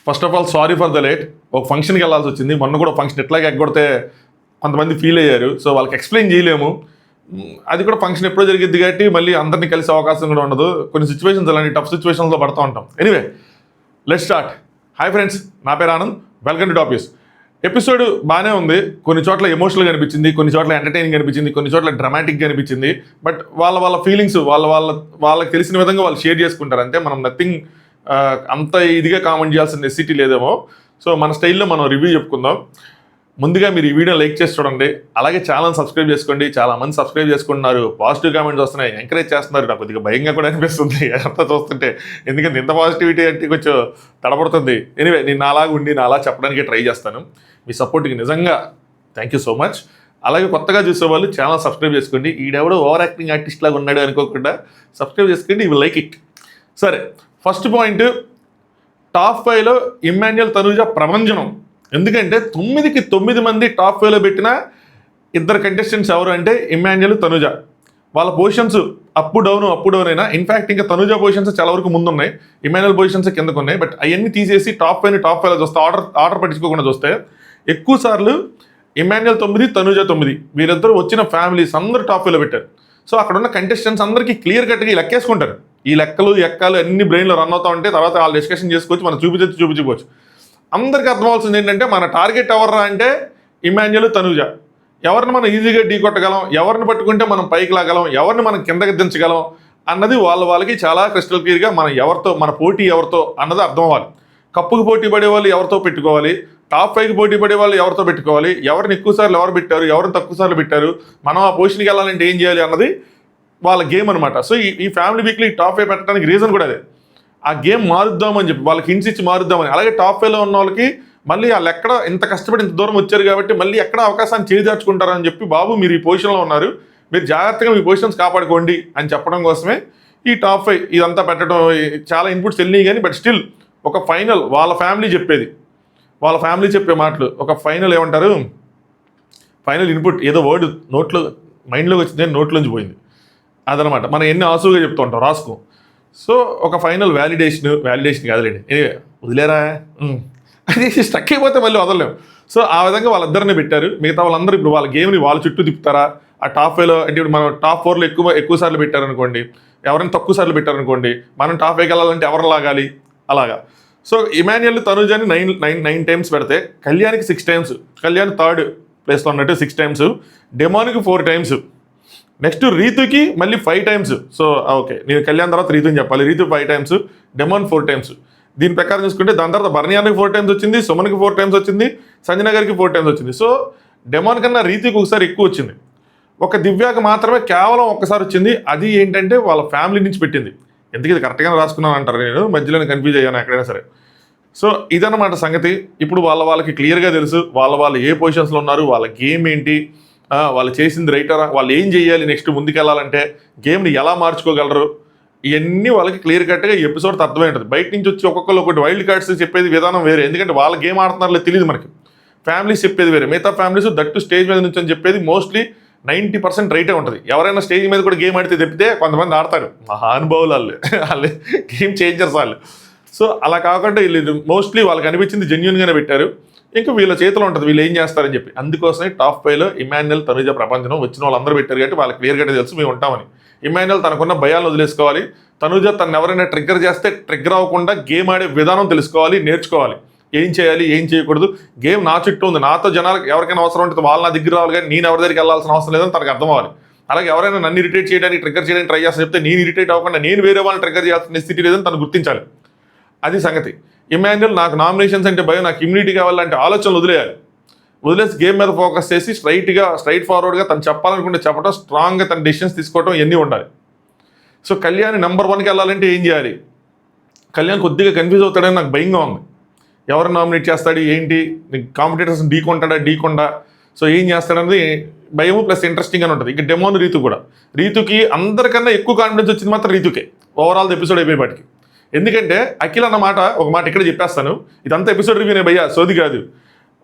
First of all sorry for the late. ఒక ఫంక్షన్కి వెళ్ళాల్సి వచ్చింది. మొన్న కూడా ఫంక్షన్ ఎట్లాగే ఎగ్గొడితే కొంతమంది ఫీల్ అయ్యారు. సో వాళ్ళకి ఎక్స్ప్లెయిన్ చేయలేము. అది కూడా ఫంక్షన్ ఎప్పుడో జరిగింది కాబట్టి మళ్ళీ అందరినీ కలిసే అవకాశం కూడా ఉండదు. కొన్ని సిచ్యువేషన్స్ అలాంటి టఫ్ సిచ్యువేషన్స్లో పడుతూ ఉంటాం. Anyway let's start. Hi friends, నా పేరు Anand. Welcome to topics. Episode బాగానే ఉంది. కొన్ని చోట్ల ఎమోషనల్గా అనిపించింది, కొన్ని చోట్ల ఎంటర్టైనింగ్ అనిపించింది, కొన్ని చోట్ల డ్రామాటిక్గా అనిపించింది. బట్ వాళ్ళ ఫీలింగ్స్ వాళ్ళకి తెలిసిన విధంగా వాళ్ళు షేర్ చేసుకుంటారు. అంతే, మనం నథింగ్ అంత ఇదిగా కామెంట్ చేయాల్సిన నెసిటీ లేదేమో. సో మన స్టైల్లో మనం రివ్యూ చెప్పుకుందాం. ముందుగా మీరు ఈ వీడియో లైక్ చేసి చూడండి, అలాగే ఛానల్ సబ్స్క్రైబ్ చేసుకోండి. చాలా మంది సబ్స్క్రైబ్ చేసుకుంటున్నారు, పాజిటివ్ కామెంట్స్ వస్తున్నాయి, ఎంకరేజ్ చేస్తున్నారు. నాకు కొద్దిగా భయంగా కూడా అనిపిస్తుంది అంతా చూస్తుంటే, ఎందుకంటే ఇంత పాజిటివిటీ అంటే కొంచెం తడబడుతుంది. ఎనీవే నేను నాలాగా ఉండి నాలా చెప్పడానికి ట్రై చేస్తాను. మీ సపోర్ట్కి నిజంగా థ్యాంక్ యూ సో మచ్. అలాగే కొత్తగా చూసేవాళ్ళు ఛానల్ సబ్స్క్రైబ్ చేసుకోండి. ఈడెవడో ఓవర్ యాక్టింగ్ ఆర్టిస్ట్ లాగా ఉన్నాడు అనుకోకుండా సబ్స్క్రైబ్ చేసుకోండి. You will like it. సరే, ఫస్ట్ పాయింట్, టాప్ 5లో ఇమ్మాన్యుయల్ తనూజ ప్రభంజనం. ఎందుకంటే 9కి 9 మంది టాప్ 5లో పెట్టిన ఇద్దరు కంటెస్టెంట్స్ ఎవరు అంటే ఇమ్మాన్యుయల్, తనూజ. వాళ్ళ పొజిషన్స్ అప్ డౌన్ అయినా, ఇన్ఫ్యాక్ట్ ఇంకా తనూజ పొజిషన్స్ చాలా వరకు ముందున్నాయి, ఇమ్మాన్యుయల్ పొజిషన్స్ కిందకు ఉన్నాయి. బట్ అవన్నీ తీసేసి టాప్ 5లో చూస్తే ఆర్డర్ పట్టించుకోకుండా చూస్తే ఎక్కువ సార్లు ఇమ్మాన్యుయల్ 9, తనూజ 9, వీరిద్దరు వచ్చిన ఫ్యామిలీస్ అందరూ టాప్ 5లో పెట్టారు. సో అక్కడ ఉన్న కంటెస్టెంట్స్ అందరికీ క్లియర్ కట్గా లెక్కేసుకుంటారు. ఈ లెక్కలు ఎక్కాలు అన్ని బ్రెయిన్లో రన్ అవుతా ఉంటే తర్వాత వాళ్ళు డిస్కషన్ చేసుకోవచ్చు, మనం చూపించుకోవచ్చు. అందరికీ అర్థమవుతుంది ఏంటంటే మన టార్గెట్ ఎవర్రా అంటే ఇమ్మాన్యుయల్, తనూజ. ఎవరిని మనం ఈజీగా ఢీ కొట్టగలం, ఎవరిని పట్టుకుంటే మనం పైకి లాగలం, ఎవరిని మనం కిందకి దించగలం అన్నది వాళ్ళకి చాలా క్రిస్టల్ క్లియర్గా మన పోటీ ఎవరితో అన్నది అర్థం అవ్వాలి. కప్పుకి పోటీ పడే వాళ్ళు ఎవరితో పెట్టుకోవాలి, టాప్ 5కి పోటీ పడే వాళ్ళు ఎవరితో పెట్టుకోవాలి, ఎవరిని ఎక్కువసార్లు ఎవరు పెట్టారు, ఎవరిని తక్కువ సార్లు పెట్టారు, మనం ఆ పొజిషన్కి వెళ్ళాలంటే ఏం చేయాలి అన్నది వాళ్ళ గేమ్ అనమాట. సో ఈ ఫ్యామిలీ వీక్లీ టాప్ 5 పెట్టడానికి రీజన్ కూడా అదే. ఆ గేమ్ మారుద్దామని చెప్పి వాళ్ళకి హింట్స్ ఇచ్చి మారుద్దామని. అలాగే టాప్ 5లో ఉన్న వాళ్ళకి మళ్ళీ వాళ్ళు ఎక్కడ ఇంత కష్టపడి ఇంత దూరం వచ్చారు కాబట్టి మళ్ళీ ఎక్కడ అవకాశాన్ని చేజార్చుకుంటారని చెప్పి, బాబు మీరు ఈ పొజిషన్లో ఉన్నారు, మీరు జాగ్రత్తగా మీ పొజిషన్స్ కాపాడుకోండి అని చెప్పడం కోసమే ఈ టాప్ 5 ఇదంతా పెట్టడం. చాలా ఇన్పుట్స్ వెళ్ళినాయి కానీ బట్ స్టిల్ ఒక ఫైనల్ వాళ్ళ ఫ్యామిలీ చెప్పే మాటలు, ఒక ఫైనల్ ఏమంటారు, ఫైనల్ ఇన్పుట్ ఏదో వర్డ్ మైండ్లోకి వచ్చింది, నోట్లోంచి పోయింది. అదనమాట. మనం ఎన్ని ఆసుగా చెప్తూ ఉంటాం, రాసుకో. సో ఒక ఫైనల్ వ్యాలిడేషన్ కాదులేండి, ఎనీవే వదిలేరా, అది స్టక్ అయిపోతే మళ్ళీ వదలలేము. సో ఆ విధంగా వాళ్ళిద్దరిని పెట్టారు. మిగతా వాళ్ళందరూ ఇప్పుడు వాళ్ళ గేమ్ని వాళ్ళ చుట్టూ తిప్పుతారా? ఆ టాప్ 5లో అంటే ఇప్పుడు మనం టాప్ 4లో ఎక్కువ సార్లు పెట్టారనుకోండి, ఎవరైనా తక్కువ సార్లు పెట్టారనుకోండి, మనం టాప్ 5కి వెళ్ళాలంటే ఎవరు లాగాలి అలాగా. సో ఇమాన్యుయల్, తనూజని 9 టైమ్స్ పెడితే కళ్యాణ్కి 6 టైమ్స్, కళ్యాణ్ 3rd ప్లేస్లో ఉన్నట్టు 6 టైమ్స్, డెమోన్కి 4 టైమ్స్, నెక్స్ట్ రీతుకి మళ్ళీ 5 టైమ్స్. సో ఓకే, నేను కళ్యాణ్ తర్వాత రీతుని చెప్పాలి. Ritu 5 times, Demon 4 times. దీని ప్రకారం చూసుకుంటే దాని తర్వాత బర్నియానికి 4 టైమ్స్ వచ్చింది, సుమన్కి 4 టైమ్స్ వచ్చింది, సంజన గారికి 4 టైమ్స్ వచ్చింది. సో డెమోన్ కన్నా రీతుకి ఒకసారి ఎక్కువ వచ్చింది. ఒక దివ్యాకి మాత్రమే కేవలం ఒక్కసారి వచ్చింది. అది ఏంటంటే వాళ్ళ ఫ్యామిలీ నుంచి పెట్టింది. ఎందుకు ఇది కరెక్ట్గానే రాసుకున్నాను అంటారు, నేను మధ్యలోనే కన్ఫ్యూజ్ అయ్యాను ఎక్కడైనా సరే. సో ఇదన్నమాట సంగతి. ఇప్పుడు వాళ్ళకి క్లియర్గా తెలుసు వాళ్ళు ఏ పొజిషన్స్లో ఉన్నారు, వాళ్ళ గేమ్ ఏంటి, వాళ్ళు చేసింది రైటరా, వాళ్ళు ఏం చేయాలి నెక్స్ట్ ముందుకెళ్ళాలంటే, గేమ్ని ఎలా మార్చుకోగలరు, ఇవన్నీ వాళ్ళకి క్లియర్ కట్గా ఈ ఎపిసోడ్ అర్థమై ఉంటుంది. బయట నుంచి వచ్చి ఒక్కొక్కరు ఒకటి వైల్డ్ కార్డ్స్ చెప్పేది విధానం వేరే, ఎందుకంటే వాళ్ళ గేమ్ ఆడుతున్నారో తెలియదు మనకి. ఫ్యామిలీస్ చెప్పేది వేరే, మిగతా ఫ్యామిలీస్ దట్టు స్టేజ్ మీద నుంచి అని చెప్పేది మోస్ట్లీ 90% రైటే ఉంటుంది. ఎవరైనా స్టేజ్ మీద కూడా గేమ్ ఆడితే తప్పితే కొంతమంది ఆడతారు, మహానుభావులు వాళ్ళు గేమ్ చేంజర్స్ వాళ్ళు. సో అలా కాకుండా వీళ్ళు మోస్ట్లీ వాళ్ళకి అనిపించింది జెన్యున్గానే పెట్టారు. ఇంకా వీళ్ళ చేతిలో ఉంటుంది వీళ్ళు ఏం చేస్తారని చెప్పి. అందుకోసమే టాప్ 5లో ఇమాన్యుయల్, తనూజ ప్రభంజనం వచ్చిన వాళ్ళందరూ పెట్టారు కాబట్టి వాళ్ళకి క్లియర్గా తెలుసు మేము ఉంటామని. ఇమాన్యుయల్ తనకున్న భయాలను వదిలేసుకోవాలి, తనూజ తను ఎవరైనా ట్రిగ్గర్ చేస్తే ట్రిగ్గర్ అవ్వకుండా గేమ్ ఆడే విధానం తెలుసుకోవాలి, నేర్చుకోవాలి. ఏం చేయాలి, ఏం చేయకూడదు, గేమ్ నా చుట్టూ ఉంది, నాతో జనాలకు ఎవరికైనా అవసరం ఉంటుంది వాళ్ళు నా దగ్గర రావాలి, కానీ నేను ఎవరి దగ్గరికి వెళ్ళాల్సిన అవసరం లేదని తనకు అర్థం అవ్వాలి. అలాగే ఎవరైనా నన్ను ఇరిటేట్ చేయడానికి, ట్రిగ్గర్ చేయడానికి ట్రై చేస్తే చెప్తే నేను ఇరిటేట్ అవ్వకుండా నేను వేరే వాళ్ళని ట్రిగ్గర్ చేయాల్సిన స్థితి లేదని తను గుర్తించాలి. అది సంగతి. ఇమాన్యుయల్ నాకు నామినేషన్స్ అంటే భయం, నాకు ఇమ్యూనిటీ కావాలంటే ఆలోచనలు వదిలేసి గేమ్ మీద ఫోకస్ చేసి స్ట్రైట్ ఫార్వర్డ్గా తను చెప్పాలనుకుంటే చెప్పడం, స్ట్రాంగ్గా తన డెసిషన్స్ తీసుకోవడం ఇవన్నీ ఉండాలి. సో కళ్యాణ్ నెంబర్ 1కి వెళ్ళాలంటే ఏం చేయాలి? కళ్యాణ్ కొద్దిగా కన్ఫ్యూజ్ అవుతాడని నాకు భయంగా ఉంది. ఎవరు నామినేట్ చేస్తాడు, ఏంటి, కాంపిటేటర్స్ ఢీకొండా, సో ఏం చేస్తాడనేది భయము ప్లస్ ఇంట్రెస్టింగ్గానే ఉంటుంది. ఇక డెమోన్, రీతుకి అందరికన్నా ఎక్కువ కాన్ఫిడెన్స్ వచ్చింది మాత్రం రీతుకే ఓవరాల్ ఎపిసోడ్ అయిపోయేపాటికి. ఎందుకంటే అఖిల్ అన్న ఒక మాట ఇక్కడ చెప్పేస్తాను, ఇదంతా ఎపిసోడ్ రివ్యూనే భయ్యా, సోది కాదు.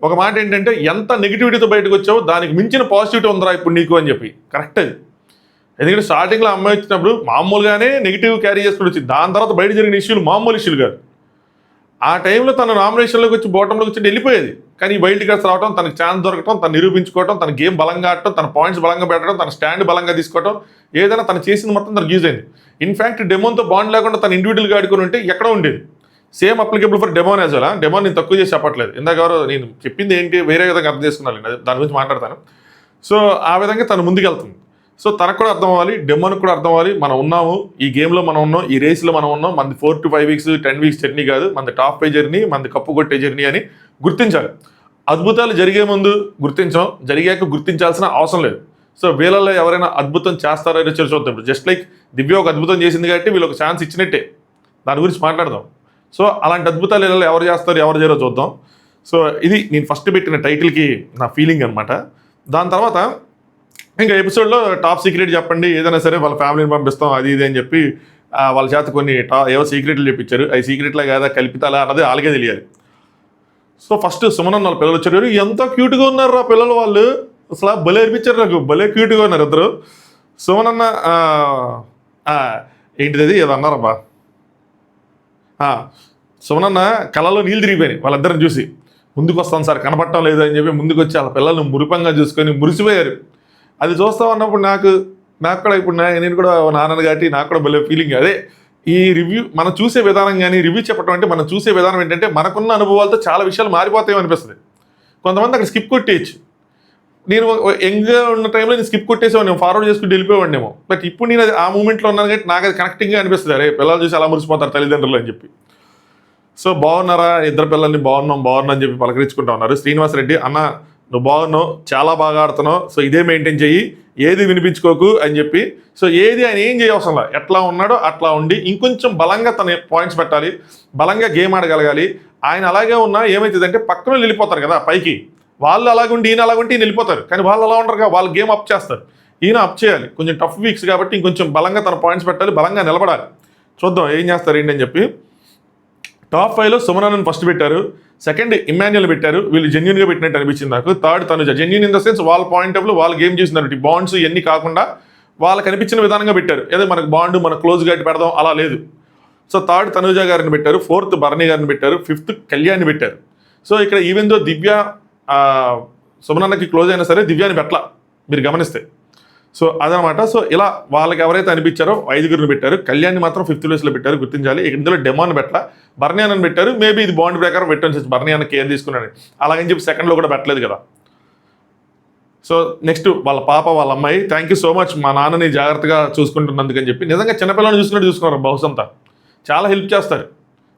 ఒక మాట ఏంటంటే, ఎంత నెగిటివిటీతో బయటకు వచ్చావో దానికి మించిన పాజిటివిటీ ఉందిరా ఇప్పుడు నీకు అని చెప్పి. కరెక్ట్ అది. ఎందుకంటే స్టార్టింగ్లో అమ్మాయి వచ్చినప్పుడు మామూలుగానే నెగిటివ్ క్యారీ చేసుకుని వచ్చింది, దాని తర్వాత బయట జరిగిన ఇష్యూలు మామూలు ఇష్యూలు కాదు. ఆ టైంలో తన నామినేషన్లోకి వచ్చి బోటంలోకి వచ్చి వెళ్ళిపోయేది. కానీ ఈ వైల్డ్ కార్డ్స్ రావడం, తనకు ఛాన్స్ దొరకడం, తను నిరూపించుకోవడం, తన గేమ్ బలంగా ఆడటం, తన పాయింట్స్ బలంగా పెట్టడం, తన స్టాండ్ బలంగా తీసుకోవడం, ఏదైనా తను చేసింది మొత్తం తనకు యూజ్ అయింది. ఇన్ఫాక్ట్ డెమోన్తో బాండ్ లేకుండా తను ఇండివిజువల్గా ఆడుకుని ఉంటే ఎక్కడో ఉండేది. Same applicable for demon as well. Demon నేను తక్కువ చేసి చెప్పట్లేదు, ఇందాక ఎవరో నేను చెప్పింది ఏంటి వేరే విధంగా అర్థం చేసుకున్నాను, దాని గురించి మాట్లాడతాను. సో ఆ విధంగా తను ముందుకెళ్తుంది. సో తనకు కూడా అర్థం అవ్వాలి, డెమోన్కి కూడా అర్థం అవ్వాలి, మనం ఉన్నాము ఈ గేమ్లో, మనం ఉన్నాం ఈ రేస్లో, మనం ఉన్నాం. మనది 4 to 5 weeks 10 weeks జర్నీ కాదు, మనది టాప్ పై జర్నీ, మనది కప్పు కొట్టే జర్నీ అని గుర్తించాలి. అద్భుతాలు జరిగే ముందు గుర్తించాం, జరిగాక గుర్తించాల్సిన అవసరం లేదు. సో వీళ్ళలో ఎవరైనా అద్భుతం చేస్తారో అని చూద్దాం. ఇప్పుడు జస్ట్ లైక్ దివ్య ఒక అద్భుతం చేసింది కాబట్టి వీళ్ళు ఒక ఛాన్స్ ఇచ్చినట్టే, దాని గురించి మాట్లాడదాం. సో అలాంటి అద్భుతాలు వీళ్ళలో ఎవరు చేస్తారు, ఎవరు చేయరో చూద్దాం. సో ఇది నేను ఫస్ట్ పెట్టిన టైటిల్కి నా ఫీలింగ్ అనమాట. దాని తర్వాత ఇంకా ఎపిసోడ్లో టాప్ సీక్రెట్ చెప్పండి, ఏదైనా సరే వాళ్ళ ఫ్యామిలీని పంపిస్తాం అది ఇది అని చెప్పి వాళ్ళ చేత కొన్ని ఏవో సీక్రెట్లు చెప్పించారు. అవి సీక్రెట్లా కాదా కల్పితాలా అన్నది వాళ్ళకే తెలియాలి. సో ఫస్ట్ సుమన్ వాళ్ళ పిల్లలు వచ్చారు, ఎంత క్యూట్గా ఉన్నారు రా పిల్లలు, వాళ్ళు అసలు భలే అనిపించారు నాకు, భలే క్యూట్గా ఉన్నారు ఇద్దరు. సుమన్ అన్న ఏంటిది అది ఏదో అన్నారబ్బా, సుమన్ అన్న కళ్ళలో నీళ్ళు తిరిగిపోయినాయి వాళ్ళిద్దరిని చూసి. ముందుకు వస్తాను సార్ కనపడటం లేదు అని చెప్పి ముందుకు వచ్చి వాళ్ళ పిల్లల్ని మురిపంగా చూసుకొని మురిసిపోయారు. అది చూస్తా ఉన్నప్పుడు నాకు కూడా ఇప్పుడు నేను కూడా నాన్నని కాబట్టి నాకు కూడా భలే ఫీలింగ్. అదే ఈ రివ్యూ మనం చూసే విధానం కానీ రివ్యూ చెప్పడం అంటే మనం చూసే విధానం ఏంటంటే మనకున్న అనుభవాలతో చాలా విషయాలు మారిపోతాయి అనిపిస్తుంది. కొంతమంది అక్కడ స్కిప్ కొట్టేయచ్చు. నేను యంగ్గా ఉన్న టైంలో నేను స్కిప్ కొట్టేసేవాడిని, నేను ఫార్వర్డ్ చేసుకుంటూ వెళ్ళిపోయేవాడినేమో. బట్ ఇప్పుడు నేను అది ఆ మూమెంట్లో ఉన్నాను కాబట్టి నాకు అది కనెక్టింగ్గా అనిపిస్తుంది, అరే పిల్లలు చూసి అలా మురిసిపోతారు తల్లిదండ్రులు అని చెప్పి. సో బాగున్నారా ఇద్దరు పిల్లల్ని, బాగున్నాం అని చెప్పి పలకరించుకుంటా ఉన్నారు. శ్రీనివాసరెడ్డి అన్న నువ్వు బాగున్నావు, చాలా బాగా ఆడుతున్నావు, సో ఇదే మెయింటైన్ చెయ్యి, ఏది వినిపించుకోకు అని చెప్పి. సో ఏది ఆయన ఏం చేయవసరంలా, ఎట్లా ఉన్నాడో అట్లా ఉండి ఇంకొంచెం బలంగా తన పాయింట్స్ పెట్టాలి, బలంగా గేమ్ ఆడగలగాలి. ఆయన అలాగే ఉన్నా ఏమవుతుందంటే పక్కన వెళ్ళిపోతారు కదా పైకి, వాళ్ళు అలాగుండి ఈయన అలాగుంటే ఈయన వెళ్ళిపోతారు. కానీ వాళ్ళు అలా ఉండరు కదా, వాళ్ళు గేమ్ అప్ చేస్తారు, ఈయన అప్ చేయాలి. కొంచెం టఫ్ వీక్స్ కాబట్టి ఇంకొంచెం బలంగా తన పాయింట్స్ పెట్టాలి, బలంగా నిలబడాలి. చూద్దాం ఏం చేస్తారు ఏంటి అని చెప్పి. టాప్ 5లో సుమనని ఫస్ట్ పెట్టారు, సెకండ్ ఇమాన్యుయల్ పెట్టారు. వీళ్ళు జెన్యున్గా పెట్టినట్టు అనిపించింది నాకు. Third Tanuja, genuine in the sense వాళ్ళ పాయింట్ ఆఫ్ వ్యూ వాళ్ళు గేమ్ చేస్తున్నారు. ఈ బాండ్స్ ఇవన్నీ కాకుండా వాళ్ళకి అనిపించిన విధానంగా పెట్టారు. ఏదో మనకు బాండ్ మన క్లోజ్ గట్టి పెడదాం అలా లేదు. సో థర్డ్ తనుజ గారిని పెట్టారు, ఫోర్త్ భరణి గారిని పెట్టారు, ఫిఫ్త్ కళ్యాణ్ని పెట్టారు. సో ఇక్కడ ఈవెన్ దో దివ్య సుమనన్నకి క్లోజ్ అయినా సరే దివ్యాని పెట్టలా మీరు గమనిస్తే. సో అదనమాట. సో ఇలా వాళ్ళకి ఎవరైతే అనిపించారో 5గురిని పెట్టారు. కళ్యాణ్ని మాత్రం 5th ప్లేస్లో పెట్టారు, గుర్తించాలి. ఇందులో డెమాన్ పెట్టలా, బర్నీ అన్నని పెట్టారు. మేబీ ఇది బాండ్ ప్రకారం పెట్టాను, బర్నీ అన్న కేర్ తీసుకున్నాడు అలాగని చెప్పి సెకండ్లో కూడా పెట్టలేదు కదా. సో నెక్స్ట్ వాళ్ళ పాప వాళ్ళ అమ్మాయి, థ్యాంక్ యూ సో మచ్ మా నాన్నని జాగ్రత్తగా చూసుకుంటున్నందుకని చెప్పి. నిజంగా చిన్నపిల్లల్ని చూసుకున్నారు బహుశంతా, చాలా హెల్ప్ చేస్తారు,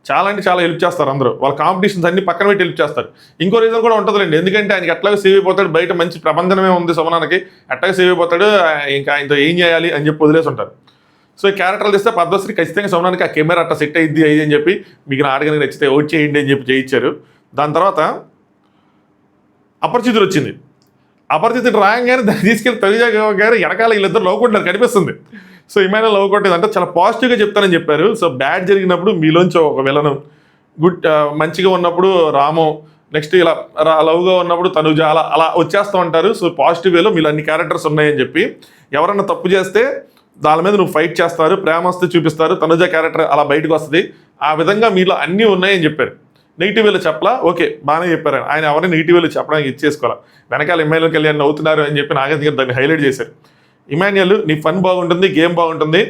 చాలా అంటే చాలా హెల్ప్ చేస్తారు అందరూ. వాళ్ళ కాంపిటీషన్స్ అన్ని పక్కన పెట్టి హెల్ప్ చేస్తారు. ఇంకో రీజన్ కూడా ఉంటుందండి, ఎందుకంటే ఆయనకి ఎట్లాగో సేవ్ అయిపోతాడు, బయట మంచి ప్రబంధనమే ఉంది సుమనానికి, ఎట్లాగో సేవ్ అయిపోతాడు, ఇంకా ఆయనతో ఏం చేయాలి అని చెప్పి వదిలేసి ఉంటారు. సో ఈ క్యారెక్టర్లు తెస్తే పద్మశ్రీ ఖచ్చితంగా సుమనానికి ఆ కెమెరా అట్లా సెట్ అయ్యిద్ది అని చెప్పి మీకు నా ఆడగానికి నచ్చితే ఓట్ చేయండి అని చెప్పి చేయించారు. దాని తర్వాత అపరిచితుడు వచ్చింది. అపరిచితుడు రాగానే దాన్ని తీసుకెళ్ళి తనుజ గారు వెనకాల వీళ్ళిద్దరు లవ్ కొట్టారు కనిపిస్తుంది. సో ఇమాన్యుయల్ లవ్ కొట్టేది అంటే చాలా పాజిటివ్గా చెప్తానని చెప్పారు. సో బ్యాడ్ జరిగినప్పుడు మీలోంచి ఒక విలను, గుడ్ మంచిగా ఉన్నప్పుడు రాము, నెక్స్ట్ ఇలా లవ్గా ఉన్నప్పుడు తనుజ, అలా అలా వచ్చేస్తూ ఉంటారు. సో పాజిటివ్ వేలో మీలో అన్ని క్యారెక్టర్స్ ఉన్నాయని చెప్పి, ఎవరన్నా తప్పు చేస్తే దాని మీద నువ్వు ఫైట్ చేస్తారు, ప్రేమ వస్తే చూపిస్తారు, తనుజ క్యారెక్టర్ అలా బయటకు వస్తుంది, ఆ విధంగా మీలో అన్నీ ఉన్నాయని చెప్పారు. నెగిటివ్ వేలో చెప్పలా, ఓకే బాగానే చెప్పారు. ఆయన ఎవరైనా నెగిటివ్ వేలో చెప్పడానికి ఇచ్చేసుకోవాలి. వెనకాల ఇమాన్యుయల్ కళ్యాణ్ అవుతున్నారు అని చెప్పి నాగేంద్ర గారు దాన్ని హైలైట్ చేశారు. ఇమాన్యుయల్ నీ ఫన్ బాగుంటుంది, గేమ్ బాగుంటుంది,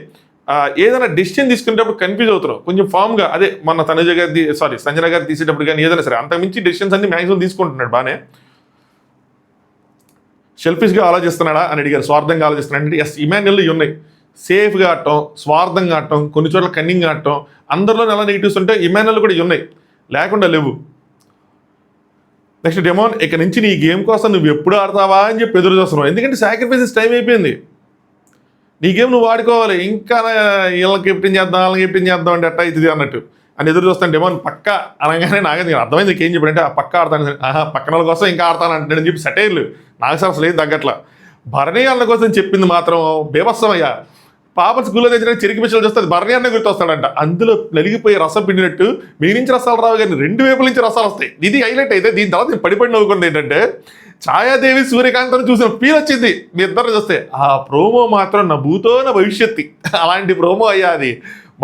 ఏదైనా డెసిషన్ తీసుకునేటప్పుడు కన్ఫ్యూజ్ అవుతున్నావు కొంచెం ఫామ్గా. అదే మన తనుజ గారి సంజన గారు తీసేటప్పుడు కానీ ఏదైనా సరే అంతకుమించి డెసిషన్స్ అన్ని మ్యాక్సిమం తీసుకుంటున్నాడు బాగానే. సెల్ఫిష్గా ఆలోచిస్తున్నాడా అని అడిగారు, స్వార్థంగా ఆలోచిస్తున్నాడు అంటే ఎస్ ఇమాన్యుయల్ ఉన్నాయి. సేఫ్గా ఆడటం, స్వార్థంగా ఆడటం, కొన్ని చోట్ల కన్నింగ్గా ఆడటం, అందరిలో ఎలా నెగిటివ్స్ ఉంటే ఇమాన్యుయల్ కూడా ఉన్నాయి, లేకుండా లేవు. నెక్స్ట్ డెమోన్, ఇక నుంచి నీ గేమ్ కోసం నువ్వు ఎప్పుడు ఆడతావా అని చెప్పి ఎదురు చూస్తున్నావు, ఎందుకంటే సాక్రిఫైసెస్ టైం అయిపోయింది, నీ గేమ్ నువ్వు వాడుకోవాలి, ఇంకా వీళ్ళకి కెప్టెన్ చేద్దాం వాళ్ళకి కెప్టెన్ చేద్దాం అంటే అట్ట అవుతుంది అన్నట్టు అని ఎదురు చూస్తాను. డెమోన్ పక్క అనగానే నాగేంద్ర గారు అర్థమైంది ఏం చెప్పాడంటే ఆ పక్క ఆడతాను, పక్కన వాళ్ళ కోసం ఇంకా ఆడతాను అంటాడని చెప్పి సెటైర్లు నాకు అసలు ఏం తగ్గట్లా. భరణి అన్న కోసం చెప్పింది మాత్రం బేబత్సం అయ్యా. పాప స్కూల్లో తెచ్చిన చెరికి పిచ్చలు చూస్తే అది భరణి అన్న గుర్తొస్తాడంట. అందులో నలిగిపోయి రసం పిండినట్టు మీ నుంచి రసాలు రావు కానీ 2 వైపుల నుంచి రసాలు వస్తాయి. ఇది హైలైట్ అయితే. దీని తర్వాత నేను పడిపడి నవ్వుకుంది ఏంటంటే ఛాయాదేవి సూర్యకాంతను చూసిన ఫీల్ వచ్చింది మీ ఇద్దరు చూస్తే. ఆ ప్రోమో మాత్రం నా భూతో నా భవిష్యత్తు అలాంటి ప్రోమో అయ్యా, అది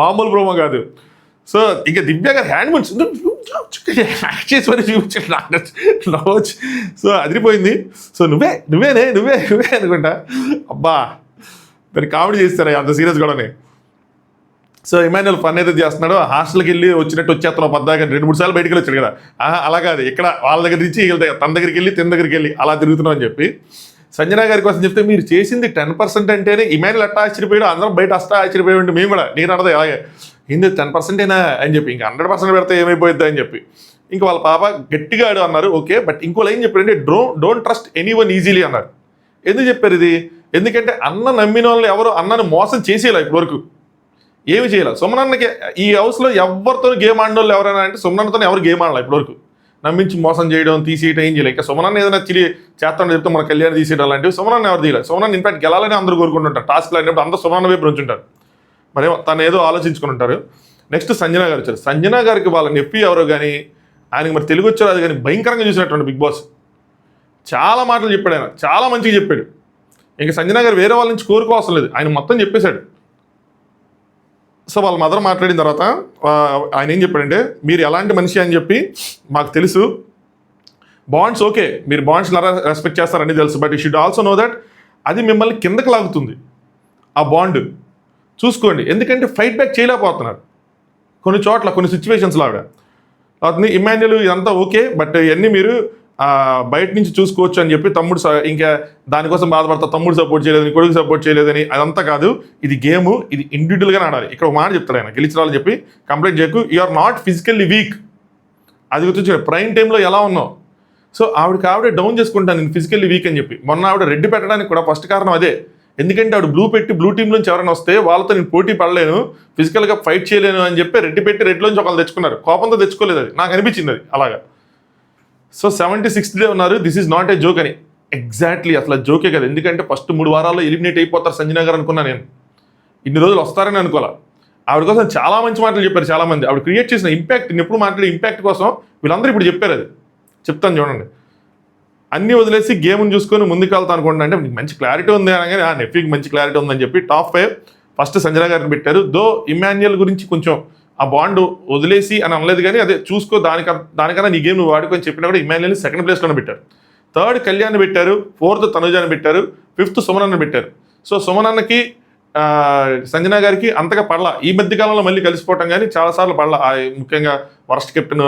మామూలు ప్రోమో కాదు. సో ఇక దివ్య గారు హ్యాండ్ ముంచి యాక్ట్ చేసి మరి చూపించాడు నాకు నవ్వచ్చు. సో అదిరిపోయింది. సో నువ్వే అనుకుంటా. అబ్బా దాన్ని కామెడీ చేస్తారా అంత సీరియస్ కూడానే. సో ఇమాన్యుల్ ఫన్ అయితే చేస్తున్నాడు. హాస్టల్కి వెళ్ళి వచ్చినట్టు వచ్చేస్తున్నావు పద్దాక 2-3 సార్లు బయటికి వచ్చాడు కదా. అలా కాదు, ఇక్కడ వాళ్ళ దగ్గర నుంచి తన దగ్గరికి వెళ్ళి తిన దగ్గరికి వెళ్ళి అలా తిరుగుతున్నాం అని చెప్పి సంజన గారి కోసం చెప్తే, మీరు చేసింది 10% అంటేనే ఇమాన్యుల్ అట్టా ఆశ్చర్యపోయాడు, అందరం బయట అష్టా ఆశ్చర్యపోయి ఉంటే మేము కూడా నేను అన్నది అలాగే ఏంది 10%ఏనా అని చెప్పి, ఇంకా 100% పెడితే ఏమైపోద్ది అని చెప్పి ఇంకా వాళ్ళ పాప గట్టిగా ఆడు అన్నారు. ఓకే, బట్ ఇంకో లైన్ చెప్పారంటే డోంట్ ట్రస్ట్ ఎనీవన్ ఈజీలీ అన్నారు. ఎందుకు చెప్పారు ఇది? ఎందుకంటే అన్న నమ్మిన వాళ్ళు ఎవరు అన్నని మోసం చేసేలా ఇప్పటివరకు ఏమి చేయాలి. సుమనన్నకి ఈ హౌస్లో ఎవరితో గేమ్ ఆడిన వాళ్ళు ఎవరైనా అంటే సుమనన్నతో ఎవరు గేమ్ ఆడాలి ఇప్పటివరకు. నమ్మించి మోసం చేయడం, తీసేయడం ఏం చేయలేదు. ఇంకా సుమనన్న ఏదైనా చేస్తాను చెప్తే మన కళ్యాణ్ తీసేయడం లాంటివి సుమనన్న ఎవరు తీయలేదు. సుమనన్న ఇన్ఫాక్ట్ గెలాలని అందరూ కోరుకుంటుంటారు. టాస్క్లు అయినప్పుడు అందరూ సుమనన్న వైపు ఉంచుంటారు. మరి తను ఏదో ఆలోచించుకుని ఉంటారు. నెక్స్ట్ సంజన గారు వచ్చారు. సంజన గారికి వాళ్ళ నెప్పి ఎవరో కానీ ఆయనకి మరి తెలుగు వచ్చారు అది కానీ భయంకరంగా చూసినటువంటి బిగ్ బాస్. చాలా మాటలు చెప్పాడు ఆయన, చాలా మంచిగా చెప్పాడు. ఇంకా సంజన గారు వేరే వాళ్ళ నుంచి కోరుకోవసం లేదు, ఆయన మొత్తం చెప్పేశాడు. సో వాళ్ళ మదర్ మాట్లాడిన తర్వాత ఆయన ఏం చెప్పాడంటే, మీరు ఎలాంటి మనిషి అని చెప్పి మాకు తెలుసు, బాండ్స్ ఓకే మీరు బాండ్స్ రెస్పెక్ట్ చేస్తారని తెలుసు, but you should also know that అది మిమ్మల్ని కిందకి లాగుతుంది ఆ బాండ్ చూసుకోండి. ఎందుకంటే ఫైట్ బ్యాక్ చేయలేకపోతున్నారు కొన్ని చోట్ల కొన్ని సిచ్యువేషన్స్లో. అతని ఇమాన్యుల్ ఇదంతా ఓకే, బట్ ఇవన్నీ మీరు బయట నుంచి చూసుకోవచ్చు అని చెప్పి తమ్ముడు ఇంకా దానికోసం బాధపడతా, తమ్ముడు సపోర్ట్ చేయలేదని, కొడుకు సపోర్ట్ చేయలేదని, అదంతా కాదు, ఇది గేమ్, ఇది ఇండివిజువల్గానే ఆడాలి. ఇక్కడ ఒక మాట చెప్తాడు ఆయన, గెలిచిరాలని చెప్పి కంప్లైంట్ చేయకు, you are not physically weak. అది గుర్తొచ్చాడు. ప్రైమ్ టైంలో ఎలా ఉన్నావు. సో ఆవిడే డౌన్ చేసుకుంటాను నేను ఫిజికల్లీ వీక్ అని చెప్పి. మొన్న ఆవిడ రెడ్డి పెట్టడానికి కూడా ఫస్ట్ కారణం అదే. ఎందుకంటే ఆవిడ బ్లూ టీం నుంచి ఎవరైనా వస్తే వాళ్ళతో నేను పోటీ పడలేను, ఫిజికల్గా ఫైట్ చేయలేను అని చెప్పి రెడ్డి పెట్టి రెడ్లోంచి ఒకళ్ళు తెచ్చుకున్నారు. కోపంతో తెచ్చుకోలేదు, అది నాకు అనిపించింది అది అలాగా. సో 76th డే ఉన్నారు, this is not a joke అని. ఎగ్జాక్ట్లీ అసలు జోకే కదా. ఎందుకంటే ఫస్ట్ 3 వారాల్లో ఎలిమినేట్ అయిపోతారు సంజన గారు అనుకున్నా నేను. ఇన్ని రోజులు వస్తారని అనుకోవాలి. ఆవిడ కోసం చాలా మంచి మాటలు చెప్పారు చాలామంది. ఆవిడ క్రియేట్ చేసిన ఇంపాక్ట్, నేను ఎప్పుడు మాట్లాడే ఇంపాక్ట్ కోసం వీళ్ళందరూ ఇప్పుడు చెప్పారు. అది చెప్తాను చూడండి. అన్నీ వదిలేసి గేమ్ని చూసుకొని ముందుకు వెళ్తా అనుకుంటున్నా అంటే మీకు మంచి క్లారిటీ ఉంది అనగానే నెఫ్రీకి మంచి క్లారిటీ ఉందని చెప్పి టాప్ 5 ఫస్ట్ సంజన గారిని పెట్టారు. దో ఇమాన్యుల్ గురించి కొంచెం ఆ బాండ్ వదిలేసి అని అనలేదు కానీ అదే చూసుకో, దానికన్నా నీ గేమ్ నువ్వు వాడుకొని చెప్పినా కూడా ఇమాన్యుల్ని సెకండ్ ప్లేస్లోనే పెట్టారు. 3rd కళ్యాణ్ పెట్టారు, 4th తనుజాని పెట్టారు, 5th సుమనన్న పెట్టారు. సో సుమనన్నకి సంజన గారికి అంతగా పడలా. ఈ మధ్య కాలంలో మళ్ళీ కలిసిపోవటం కానీ చాలాసార్లు పడలా. ముఖ్యంగా వరస్ట్ కెప్టెన్,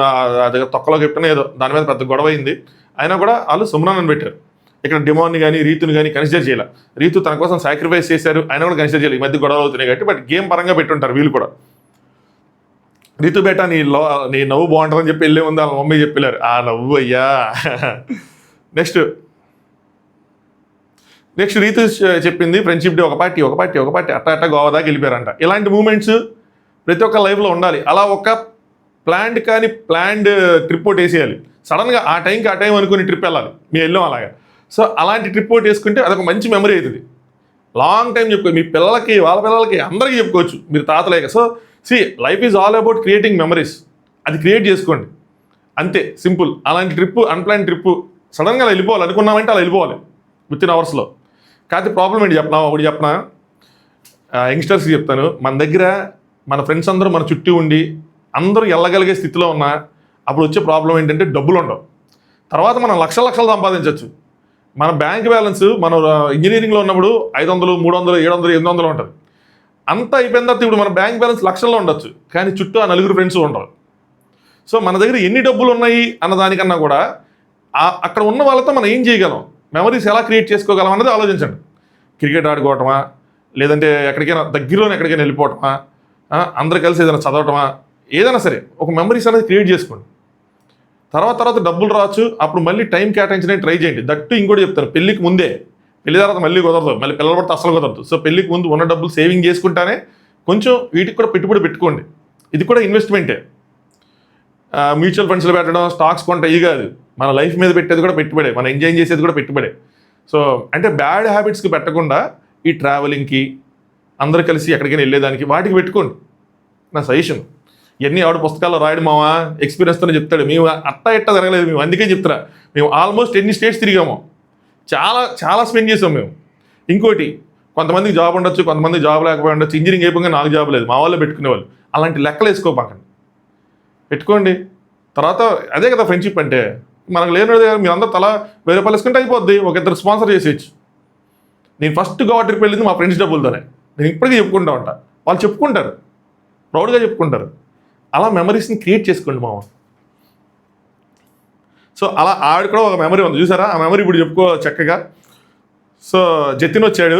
అదే తొక్కలో కెప్టెన్ ఏదో దాని మీద పెద్ద గొడవ అయింది. అయినా కూడా వాళ్ళు సుమనన్నని పెట్టారు. ఇక్కడ డిమోన్ని కానీ రీతుని కానీ కన్సిడర్ చేయాలి. రీతు తన కోసం సాక్రిఫైస్ చేశారు, ఆయన కూడా కన్సిడర్ చేయాలి. ఈ మధ్య గొడవలు అవుతున్నాయి కాబట్టి, బట్ గేమ్ పరంగా పెట్టుంటారు వీళ్ళు కూడా. రీతు బేట నీ నవ్వు బాగుంటుందని చెప్పి వెళ్ళే ఉంది వాళ్ళ మమ్మీ చెప్పలేరు. ఆ నవ్వు అయ్యా. నెక్స్ట్ రీతు చెప్పింది ఫ్రెండ్షిప్ డే ఒక పార్టీ అట్ట గోవా దాకా వెళ్ళిపోయారంట. ఇలాంటి మూమెంట్స్ ప్రతి ఒక్క లైఫ్లో ఉండాలి. అలా ఒక ప్లాన్డ్ ట్రిప్ ఒకటి వేసేయాలి. సడన్గా ఆ టైం అనుకుని ట్రిప్ వెళ్ళాలి, మేము వెళ్ళాం అలాగా. సో అలాంటి ట్రిప్ ఒకటి వేసుకుంటే అదొక మంచి మెమరీ అవుతుంది. లాంగ్ టైం చెప్పుకో, మీ పిల్లలకి వాళ్ళ పిల్లలకి అందరికీ చెప్పుకోవచ్చు మీరు తాతలేక. So life is all about creating memories. అది క్రియేట్ చేసుకోండి అంతే, సింపుల్. అలాంటి ట్రిప్, అన్ప్లాన్ ట్రిప్ సడన్గా అలా వెళ్ళిపోవాలి అనుకున్నామంటే అలా వెళ్ళిపోవాలి విత్ ఇన్ అవర్స్లో. కాకపోతే ప్రాబ్లం ఏంటి చెప్పనా యంగ్స్టర్స్కి చెప్తాను. మన దగ్గర మన ఫ్రెండ్స్ అందరూ మన చుట్టూ ఉండి అందరూ వెళ్ళగలిగే స్థితిలో ఉన్నా అప్పుడు వచ్చే ప్రాబ్లం ఏంటంటే డబ్బులు ఉండవు. తర్వాత మనం లక్షలు సంపాదించవచ్చు. మన బ్యాంక్ బ్యాలెన్స్ మనం ఇంజనీరింగ్లో ఉన్నప్పుడు 500, 300, 700, 800 ఉంటుంది. అంతా అయిపోయిన తర్వాత ఇప్పుడు మన బ్యాంక్ బ్యాలెన్స్ లక్షల్లో ఉండొచ్చు, కానీ చుట్టూ ఆ 4 ఫ్రెండ్స్ ఉండరు. సో మన దగ్గర ఎన్ని డబ్బులు ఉన్నాయి అన్న దానికన్నా కూడా అక్కడ ఉన్న వాళ్ళతో మనం ఏం చేయగలం, మెమరీస్ ఎలా క్రియేట్ చేసుకోగలం అన్నది ఆలోచించండి. క్రికెట్ ఆడుకోవటమా, లేదంటే దగ్గరలోనే ఎక్కడికైనా వెళ్ళిపోవటమా, అందరు కలిసి ఏదైనా చదవటమా, ఏదైనా సరే ఒక మెమరీస్ అనేది క్రియేట్ చేసుకోండి. తర్వాత డబ్బులు రావచ్చు, అప్పుడు మళ్ళీ టైం కేటాయించడానికి ట్రై చేయండి. దట్టు ఇంకోటి చెప్తారు, పెళ్ళికి ముందే. పెళ్లి తర్వాత మళ్ళీ కుదరదు, మళ్ళీ పిల్లలు పడితే అసలు కుదరదు. సో పెళ్ళికి ముందు ఉన్న డబ్బులు సేవింగ్ చేసుకుంటానే కొంచెం వీటికి కూడా పెట్టుబడి పెట్టుకోండి. ఇది కూడా ఇన్వెస్ట్మెంటే. మ్యూచువల్ ఫండ్స్లో పెట్టడం, స్టాక్స్ కొంటే ఇవి కాదు. మన లైఫ్ మీద పెట్టేది కూడా పెట్టుబడే, మనం ఎంజాయ్ చేసేది కూడా పెట్టుబడే. సో అంటే బ్యాడ్ హ్యాబిట్స్కి పెట్టకుండా ఈ ట్రావెలింగ్కి, అందరు కలిసి ఎక్కడికైనా వెళ్ళేదానికి వాటికి పెట్టుకోండి నా సజెషన్. ఇవన్నీ ఆవిడ పుస్తకాల్లో రాయడం మావా ఎక్స్పీరియన్స్తోనే చెప్తాడు. మేము అట్ట జరగలేదు, మేము అందుకే చెప్తారా. మేము ఆల్మోస్ట్ ఎన్ని స్టేట్స్ తిరిగామో, చాలా స్పెండ్ చేసాం మేము. ఇంకోటి, కొంతమందికి జాబ్ ఉండొచ్చు, కొంతమంది జాబ్ లేకపోయి ఉండొచ్చు. ఇంజనీరింగ్ అయిపోయి నాకు జాబ్ లేదు, మా వాళ్ళు పెట్టుకునేవాళ్ళు. అలాంటి లెక్కలు వేసుకోపాకండి. పెట్టుకోండి. తర్వాత అదే కదా ఫ్రెండ్షిప్ అంటే. మనకు లేని మీరు అందరూ తలా 1000 రూపాయలు వేసుకుంటే అయిపోద్ది. ఒక ఇద్దరు స్పాన్సర్ చేసేయచ్చు. నేను ఫస్ట్ గోవా ట్రిప్ వెళ్ళింది మా ఫ్రెండ్స్ డబ్బులతోనే. నేను ఇప్పటికీ చెప్పుకుంటా ఉంటా. వాళ్ళు చెప్పుకుంటారు, ప్రౌడ్గా చెప్పుకుంటారు. అలా మెమరీస్ని క్రియేట్ చేసుకోండి మామ. సో అలా ఆవిడ కూడా ఒక మెమరీ ఉంది చూసారా, ఆ మెమరీ ఇప్పుడు చెప్పుకో చక్కగా. సో జతిన్ వచ్చాడు,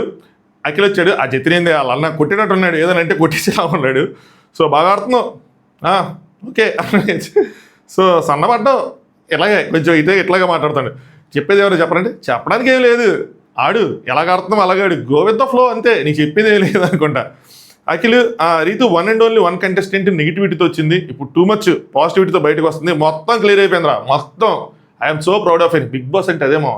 అఖిల్ వచ్చాడు. ఆ జతిన్ ఏంది వాళ్ళ అన్న కొట్టినట్టు ఉన్నాడు, ఏదైనా అంటే కొట్టేసేలా ఉన్నాడు. సో బాగా ఆడుతున్నావు, ఓకే. సో సన్నపడ్డావు, ఇలాగే కొంచెం ఇదే ఇట్లాగే మాట్లాడుతాడు. చెప్పేది ఎవరు చెప్పరండి, చెప్పడానికి ఏం లేదు. ఆడు ఎలాగ ఆడుతున్నావు అలాగే ఆడు, గో విత్ ద ఫ్లో అంతే, నీకు చెప్పేది ఏం లేదు అనుకుంటా. Akhil Rithu 1 and only 1 contestant నెగిటివిటీతో వచ్చింది, ఇప్పుడు టూ మచ్ పాజిటివిటీతో బయటకు వస్తుంది. మొత్తం క్లియర్ అయిపోయిందిరా మొత్తం. I'm so proud of it. Bigg Boss అంటే అదేమో.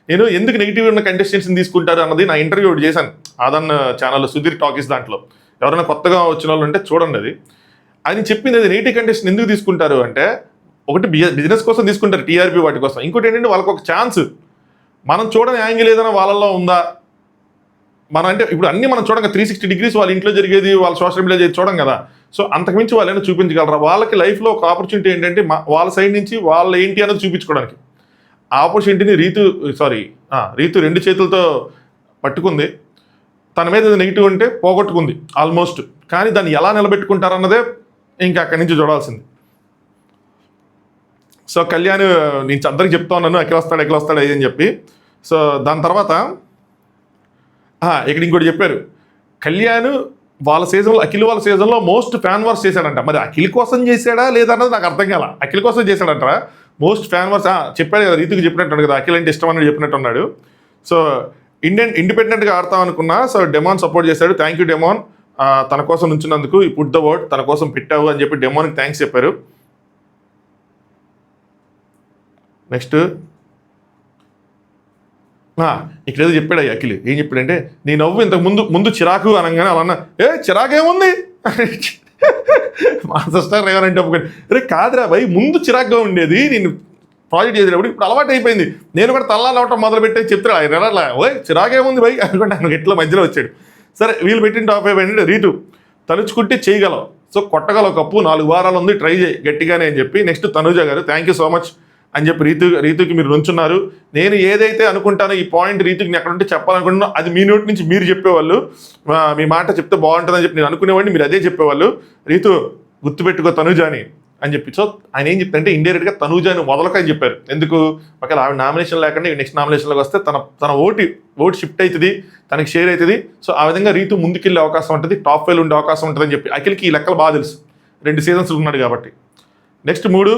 నేను ఎందుకు నెగిటివ్ ఉన్న కంటెస్టెంట్స్ని తీసుకుంటారు అన్నది నా ఇంటర్వ్యూ ఒకటి చేశాను ఆదన్ ఛానల్లో, సుధీర్ టాకీస్ దాంట్లో. ఎవరైనా కొత్తగా వచ్చిన వాళ్ళు ఉంటే చూడండి. అది ఆయన చెప్పింది, అది నెగిటివ్ కంటెస్టెంట్ ఎందుకు తీసుకుంటారు అంటే, ఒకటి బిజినెస్ కోసం తీసుకుంటారు, టీఆర్పీ వాటి కోసం. ఇంకోటి ఏంటంటే వాళ్ళకి ఒక ఛాన్స్, మనం చూడని యాంగిల్ ఏదైనా వాళ్ళల్లో ఉందా, మనం అంటే ఇప్పుడు అన్ని మనం చూడంగా 360 degrees వాళ్ళ ఇంట్లో జరిగేది, వాళ్ళ సోషల్ మీడియా జరిగేది చూడం కదా. సో అంతకుమించి వాళ్ళు ఏమైనా చూపించగలరా? వాళ్ళకి లైఫ్లో ఒక ఆపర్చునిటీ ఏంటంటే వాళ్ళ సైడ్ నుంచి వాళ్ళు ఏంటి అనేది చూపించుకోవడానికి. ఆ ఆపర్చునిటీని రీతు 2 చేతులతో పట్టుకుంది. తన మీద నెగిటివ్ ఉంటే పోగొట్టుకుంది ఆల్మోస్ట్. కానీ దాన్ని ఎలా నిలబెట్టుకుంటారన్నదే ఇంకా అక్కడి నుంచి చూడాల్సింది. సో కళ్యాణ్ నేను అందరికి చెప్తా ఉన్నాను, ఎక్కడ వస్తాడు అని చెప్పి. సో దాని తర్వాత ఇక్కడ ఇంకోటి చెప్పారు, కళ్యాణ్ వాళ్ళ సీజన్లో, అఖిల్ వాళ్ళ సీజన్లో మోస్ట్ ఫ్యాన్ వర్స్ చేశాడంట. మరి అఖిల్ కోసం చేశాడా లేదన్నది నాకు అర్థం కాల. అఖిల్ కోసం చేశాడంట మోస్ట్ ఫ్యాన్ వర్స్. చెప్పాడు కదా, రీతికి చెప్పినట్టు కదా, అఖిల్ అంటే ఇష్టం అని చెప్పినట్టున్నాడు. సో ఇండిపెండెంట్గా ఆడతాం అనుకున్నా. సో డెమాన్ సపోర్ట్ చేశాడు. థ్యాంక్ యూ డెమాన్, తన కోసం నుంచినందుకు. ఈ పుట్ ద వర్డ్ తన కోసం పెట్టావు అని చెప్పి డెమాన్కి థ్యాంక్స్ చెప్పారు. నెక్స్ట్ ఇక్కడ ఏదో చెప్పాడు అఖిల్. ఏం చెప్పాడంటే, నీ నవ్వు ఇంతకు ముందు చిరాకు అనగానే అలా అన్నా, చిరాకేముంది మా సిస్టర్ ఏమనంటే ఒప్పుకొని, కాదురా భయ్, ముందు చిరాకుగా ఉండేది నేను ప్రాజెక్ట్ చేసేటప్పుడు, ఇప్పుడు అలవాటు అయిపోయింది. నేను కూడా తల్లాలు అవటం మొదలుపెట్టే చెప్తాడు ఆయన, చిరాకేముంది భయ్ అనుకుంటే ఆయన ఎట్లా మధ్యలో వచ్చాడు. సరే వీళ్ళు పెట్టిన టాప్ ఏంటంటే, రీతు తలుచుకుంటే చేయగలవు, సో కొట్టగలవు కప్పు, 4 వారాలు ఉంది, ట్రై చేయి గట్టిగానే అని చెప్పి. నెక్స్ట్ తనుజ గారు, థ్యాంక్ యూ సో మచ్ అని చెప్పి రీతుకి మీరు నుంచున్నారు. నేను ఏదైతే అనుకుంటానో ఈ పాయింట్ రీతుకి నేను ఎక్కడ ఉంటే చెప్పాలనుకుంటున్నా, అది మీ నోటి నుంచి మీరు చెప్పేవాళ్ళు, మీ మాట చెప్తే బాగుంటుందని చెప్పి నేను అనుకునేవాడిని, మీరు అదే చెప్పేవాళ్ళు. రీతు గుర్తుపెట్టుకో తనుజాని అని చెప్పి. సో ఆయన ఏం చెప్తారంటే, ఇండైరెక్ట్గా తనుజాని మొదలకని చెప్పారు. ఎందుకు, ఒకవేళ ఆవిడ నామినేషన్ లేకుండా నెక్స్ట్ నామినేషన్లోకి వస్తే తన ఓటు షిఫ్ట్ అవుతుంది, తనకి షేర్ అవుతుంది. సో ఆ విధంగా రీతు ముందుకెళ్ళే అవకాశం ఉంటుంది, టాప్ 5 ఉండే అవకాశం ఉంటుంది అని చెప్పి. అఖిల్కి ఈ లెక్కలు బాగా తెలుసు, 2 సీజన్స్ ఉన్నాడు కాబట్టి. Next 3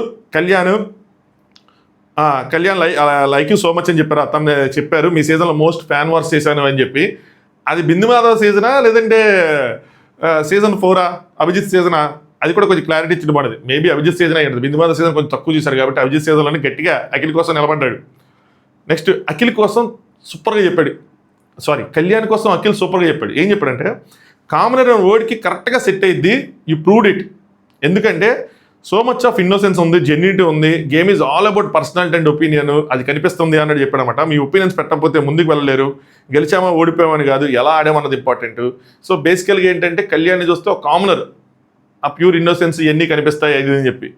Kalyan like you so much అని చెప్పారు. తను చెప్పారు, మీ సీజన్లో మోస్ట్ ఫ్యాన్ వార్స్ చేశాను అని చెప్పి. అది బిందు మాధవ్ సీజనా లేదంటే సీజన్ 4 అభిజిత్ సీజనా, అది కూడా కొంచెం క్లారిటీ ఇచ్చిన బాగుంది. మేబీ అభిజిత్ సీజన్ అయ్యింది, బిందు మాధవ్ సీజన్ కొంచెం తక్కువ చూశారు కాబట్టి అభిజిత్ సీజన్లోనే గట్టిగా అఖిల్ కోసం నిలబడ్డాడు. నెక్స్ట్ అఖిల్ కోసం సూపర్గా చెప్పాడు, కళ్యాణ్ కోసం అఖిల్ సూపర్గా చెప్పాడు. ఏం చెప్పాడంటే, కామనర్ వర్డ్కి కరెక్ట్గా సెట్ అయ్యిద్ది, యూ ప్రూవ్డ్ ఇట్. ఎందుకంటే సో మచ్ ఆఫ్ ఇన్నోసెన్స్ ఉంది, జెన్యూనిటీ ఉంది, game is all about personality and opinion, అది కనిపిస్తుంది అన్నట్టు చెప్పాడనమాట. మీ ఒపీనియన్స్ పెట్టకపోతే ముందుకు వెళ్ళలేరు, గెలిచామా ఓడిపోయామని కాదు, ఎలా ఆడామన్నది ఇంపార్టెంట్. సో బేసికల్గా ఏంటంటే, కళ్యాణ్ని చూస్తే ఒక కామనర్, ఆ ప్యూర్ ఇన్నోసెన్స్ ఇవన్నీ కనిపిస్తాయి అది అని చెప్పి.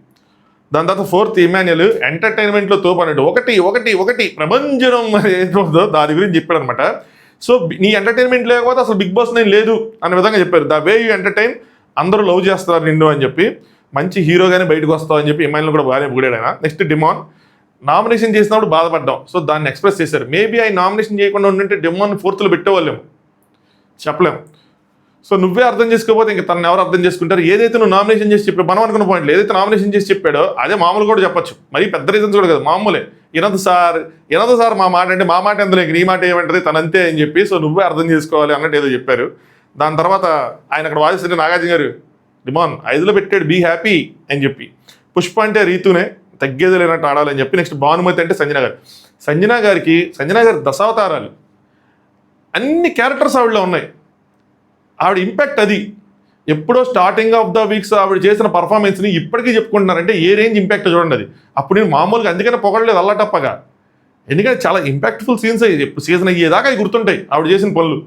దాని తర్వాత 4th ఇమాన్యుయల్, ఎంటర్టైన్మెంట్లో తోపు అన్నట్టు ఒకటి ప్రభంజనం ఏదో దాని గురించి చెప్పాడు అనమాట. సో నీ ఎంటర్టైన్మెంట్ లేకపోతే అసలు బిగ్ బాస్ నేను లేదు అనే విధంగా చెప్పారు. ద వే యూ ఎంటర్టైన్, అందరూ లవ్ చేస్తారు నిన్ను అని చెప్పి, మంచి హీరోగానే బయటకు వస్తావు అని చెప్పి ఇమాన్యుల్ కూడా బాగానే పొగిడాడు ఆయన. నెక్స్ట్ డిమాన్, నామినేషన్ చేసినప్పుడు బాధపడ్డాం, సో దాన్ని ఎక్స్ప్రెస్ చేశారు. మేబీ ఆయన నామినేషన్ చేయకుండా ఉండింటే డిమాన్ 4th పెట్టేవాళ్ళేమో, చెప్పలేము. సో నువ్వే అర్థం చేసుకోకపోతే ఇంకా తను ఎవరు అర్థం చేసుకుంటారు. ఏదైతే నువ్వు నామినేషన్ చేసి చెప్పాడు, మనం అనుకున్న పాయింట్లు ఏదైతే నామినేషన్ చేసి చెప్పాడో అదే మామూలు కూడా చెప్పచ్చు, మరి పెద్ద రీజన్స్ కూడా కదా, మామూలే. వినదు సార్ మా మాట అంటే, మా మాట ఎందుకు నీ మాట ఏమంటది తనంతే అని చెప్పి. సో నువ్వే అర్థం చేసుకోవాలి అన్నట్టు ఏదో చెప్పారు. దాని తర్వాత ఆయన అక్కడ వాదిస్తుంటే నాగార్జున గారు, డిమాన్ 5లో పెట్టాడు, బీ హ్యాపీ అని చెప్పి. పుష్ప అంటే రీతునే, తగ్గేది లేనట్టు ఆడాలని చెప్పి. నెక్స్ట్ భానుమతి అంటే సంజన గారి దశావతారాలు, అన్ని క్యారెక్టర్స్ ఆవిడలో ఉన్నాయి. ఆవిడ ఇంపాక్ట్ అది ఎప్పుడో స్టార్టింగ్ ఆఫ్ ద వీక్స్ ఆవిడ చేసిన పర్ఫార్మెన్స్ని ఇప్పటికీ చెప్పుకుంటున్నారంటే ఏ రేంజ్ ఇంపాక్ట్ చూడండి అది. అప్పుడు నేను మామూలుగా అందుకనే పొగడలేదు అల్లటప్పగా, ఎందుకంటే చాలా ఇంపాక్ట్ఫుల్ సీన్స్ సీజన్ అయ్యేదాకా అవి గుర్తుంటాయి ఆవిడ చేసిన పనులు.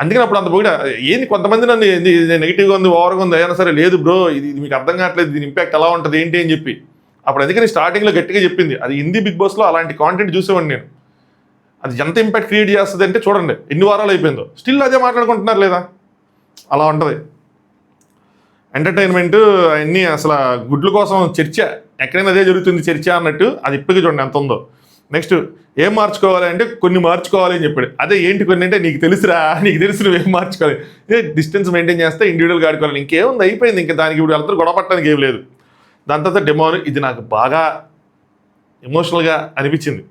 అందుకని అప్పుడు అంత పొగిడా ఏంది కొంతమంది నన్ను ఏంది నెగిటివ్గా ఉంది ఓవర్గా ఉంది అయినా సరే లేదు బ్రో ఇది మీకు అర్థం కావట్లేదు దీని ఇంపాక్ట్ ఎలా ఉంటుంది ఏంటి అని చెప్పి అప్పుడు అందుకని స్టార్టింగ్లో గట్టిగా చెప్పింది అది హిందీ బిగ్ బాస్లో అలాంటి కాంటెంట్ చూసేవాడిని నేను అది ఎంత ఇంపాక్ట్ క్రియేట్ చేస్తుంది అంటే చూడండి ఎన్ని వారాలు అయిపోయిందో స్టిల్ అదే మాట్లాడుకుంటున్నారు లేదా అలా ఉంటుంది ఎంటర్టైన్మెంట్ అన్నీ అసలు గుడ్ల కోసం చర్చ ఎక్కడైనా అదే జరుగుతుంది చర్చ అన్నట్టు అది ఇప్పటికీ చూడండి ఎంత ఉందో నెక్స్ట్ ఏం మార్చుకోవాలి అంటే కొన్ని మార్చుకోవాలి అని చెప్పాడు అదే ఏంటి కొన్ని అంటే నీకు తెలుసురా నీకు తెలుసు నువ్వేం మార్చుకోవాలి డిస్టెన్స్ మెయింటైన్ చేస్తే ఇండివిజువల్గా ఆడుకోవాలి ఇంకేముంది అయిపోయింది ఇంకా దానికి ఇప్పుడు అందరూ గొడవ పట్టడానికి ఏం లేదు దాని తర్వాత డెమోన్ ఇది నాకు బాగా ఎమోషనల్గా అనిపించింది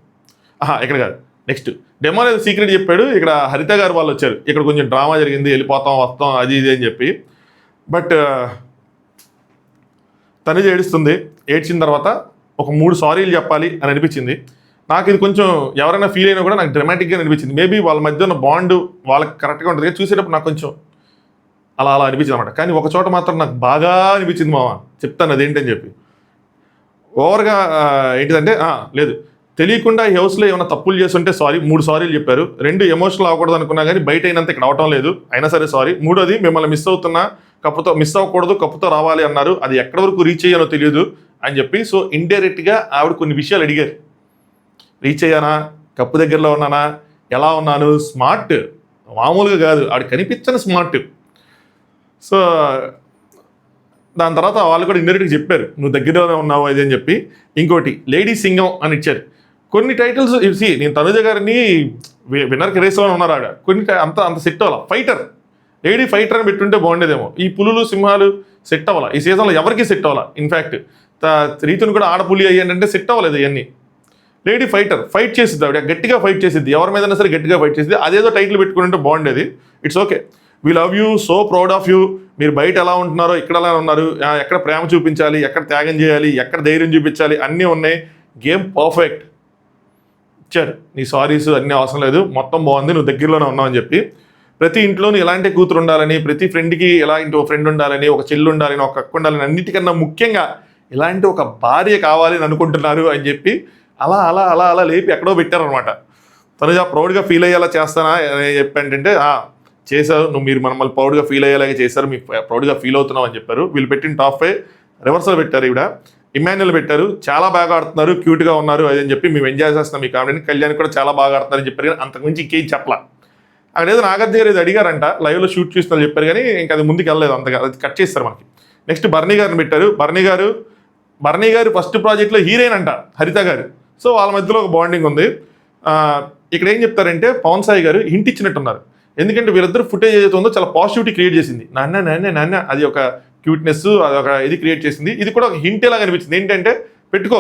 ఇక్కడ కాదు నెక్స్ట్ డెమో అనేది సీక్రెట్ చెప్పాడు ఇక్కడ హరిత గారు వాళ్ళు వచ్చారు ఇక్కడ కొంచెం డ్రామా జరిగింది వెళ్ళిపోతాం వస్తాం అది ఇది అని చెప్పి బట్ తనుజ ఏడ్చిన తర్వాత ఒక 3 సారీలు చెప్పాలి అని అనిపించింది నాకు ఇది కొంచెం ఎవరైనా ఫీల్ అయినా కూడా నాకు డ్రామాటిక్గా అనిపించింది మేబీ వాళ్ళ మధ్య ఉన్న బాండ్ వాళ్ళకి కరెక్ట్గా ఉంటుంది చూసేటప్పుడు నాకు కొంచెం అలా అనిపించింది అనమాట కానీ ఒక చోట మాత్రం నాకు బాగా అనిపించింది మామ చెప్తాను అదేంటని చెప్పి ఓవర్గా ఏంటిదంటే లేదు తెలియకుండా ఈ హౌస్లో ఏమైనా తప్పులు చేస్తుంటే 3 సారీలు చెప్పారు 2 ఎమోషనల్ అవ్వకూడదు అనుకున్నా కానీ బయట అయినంత ఇక్కడ అవటం లేదు అయినా సరే సారీ 3వది మిమ్మల్ని మిస్ అవుతున్నా కప్పుతో మిస్ అవ్వకూడదు కప్పుతో రావాలి అన్నారు అది ఎక్కడి వరకు రీచ్ అయ్యానో తెలియదు అని చెప్పి సో ఇండైరెక్ట్గా ఆవిడ కొన్ని విషయాలు అడిగారు రీచ్ అయ్యానా కప్పు దగ్గరలో ఉన్నానా ఎలా ఉన్నాను స్మార్ట్ మామూలుగా కాదు ఆవిడ కనిపించని స్మార్ట్ సో దాని తర్వాత వాళ్ళు కూడా ఇండైరెక్ట్గా చెప్పారు నువ్వు దగ్గరలోనే ఉన్నావు అది అని చెప్పి ఇంకోటి లేడీ సింగం అని ఇచ్చారు కొన్ని టైటిల్స్ ఇవి నేను తనుజ గారిని విన్నర్కి రేస్లో ఉన్నారు ఆవిడ కొన్ని అంత సెట్ అవ్వాల ఫైటర్ లేడీ ఫైటర్ అని పెట్టుంటే బాగుండేదేమో ఈ పులులు సింహాలు సెట్ అవ్వాలా ఈ సీజన్లో ఎవరికి సెట్ అవ్వాలా ఇన్ఫ్యాక్ట్ రీతుని కూడా ఆడపులి అయ్యానంటే సెట్ అవ్వలేదు ఇవన్నీ లేడీ ఫైటర్ ఫైట్ చేసిద్ది ఆవిడ గట్టిగా ఫైట్ చేసిద్ది ఎవరి మీదైనా సరే గట్టిగా ఫైట్ చేసిద్ది అదేదో టైటిల్ పెట్టుకుంటే బాగుండేది it's okay we love you so proud of you మీరు బయట ఎలా ఉంటున్నారో ఇక్కడ ఎలా ఉన్నారు ఎక్కడ ప్రేమ చూపించాలి ఎక్కడ త్యాగం చేయాలి ఎక్కడ ధైర్యం చూపించాలి అన్నీ ఉన్నాయి గేమ్ పర్ఫెక్ట్ ఇచ్చారు నీ సారీస్ అన్నీ అవసరం లేదు మొత్తం బాగుంది నువ్వు దగ్గరలోనే ఉన్నావు అని చెప్పి ప్రతి ఇంట్లోనూ ఎలాంటి కూతురు ఉండాలని ప్రతి ఫ్రెండ్కి ఎలాంటి ఒక ఫ్రెండ్ ఉండాలని ఒక చెల్లు ఉండాలని ఒక అక్క ఉండాలని అన్నిటికన్నా ముఖ్యంగా ఇలాంటి ఒక భార్య కావాలి అని అనుకుంటున్నారు అని చెప్పి అలా అలా అలా అలా లేపి ఎక్కడో పెట్టారనమాట తనుజ ప్రౌడ్గా ఫీల్ అయ్యేలా చేస్తానా అని చెప్పంటే చేశారు మీరు మమ్మల్ని ప్రౌడ్గా ఫీల్ అయ్యేలాగా చేశారు మీకు ప్రౌడ్గా ఫీల్ అవుతున్నాం అని చెప్పారు వీళ్ళు పెట్టిన టాప్ 5 రివర్సల్ పెట్టారు ఈవిడ ఇమాన్యుల్ పెట్టారు చాలా బాగా ఆడుతున్నారు క్యూట్గా ఉన్నారు అది అని చెప్పి మేము ఎంజాయ్ చేస్తున్నాం మీ కామెడీని కళ్యాణ్ కూడా చాలా బాగా ఆడుతున్నారని చెప్పారు కానీ అంతకుమించి ఇంకేం చెప్పలా అక్కడ ఏదో నాగార్జున గారు ఏదో అడిగారంట లైవ్లో షూట్ చూస్తున్నారు చెప్పారు కానీ ఇంకా అది ముందుకు వెళ్ళలేదు అంతగా అది కట్ చేస్తారు మనకి నెక్స్ట్ బర్నీ గారిని పెట్టారు బర్నీ గారు ఫస్ట్ ప్రాజెక్ట్లో హీరోయిన్ అంట హరిత గారు సో వాళ్ళ మధ్యలో ఒక బాండింగ్ ఉంది ఇక్కడ ఏం చెప్తారంటే పవన్ సాయి గారు హింట్ ఇచ్చినట్టున్నారు ఎందుకంటే వీళ్ళిద్దరు ఫుటేజ్ ఏదైతే ఉందో చాలా పాజిటివిటీ క్రియేట్ చేసింది నాన్న అది ఒక క్యూట్నెస్ అది ఒక ఇది క్రియేట్ చేసింది ఇది కూడా ఒక హింట్ లాగా అనిపించింది ఏంటంటే పెట్టుకో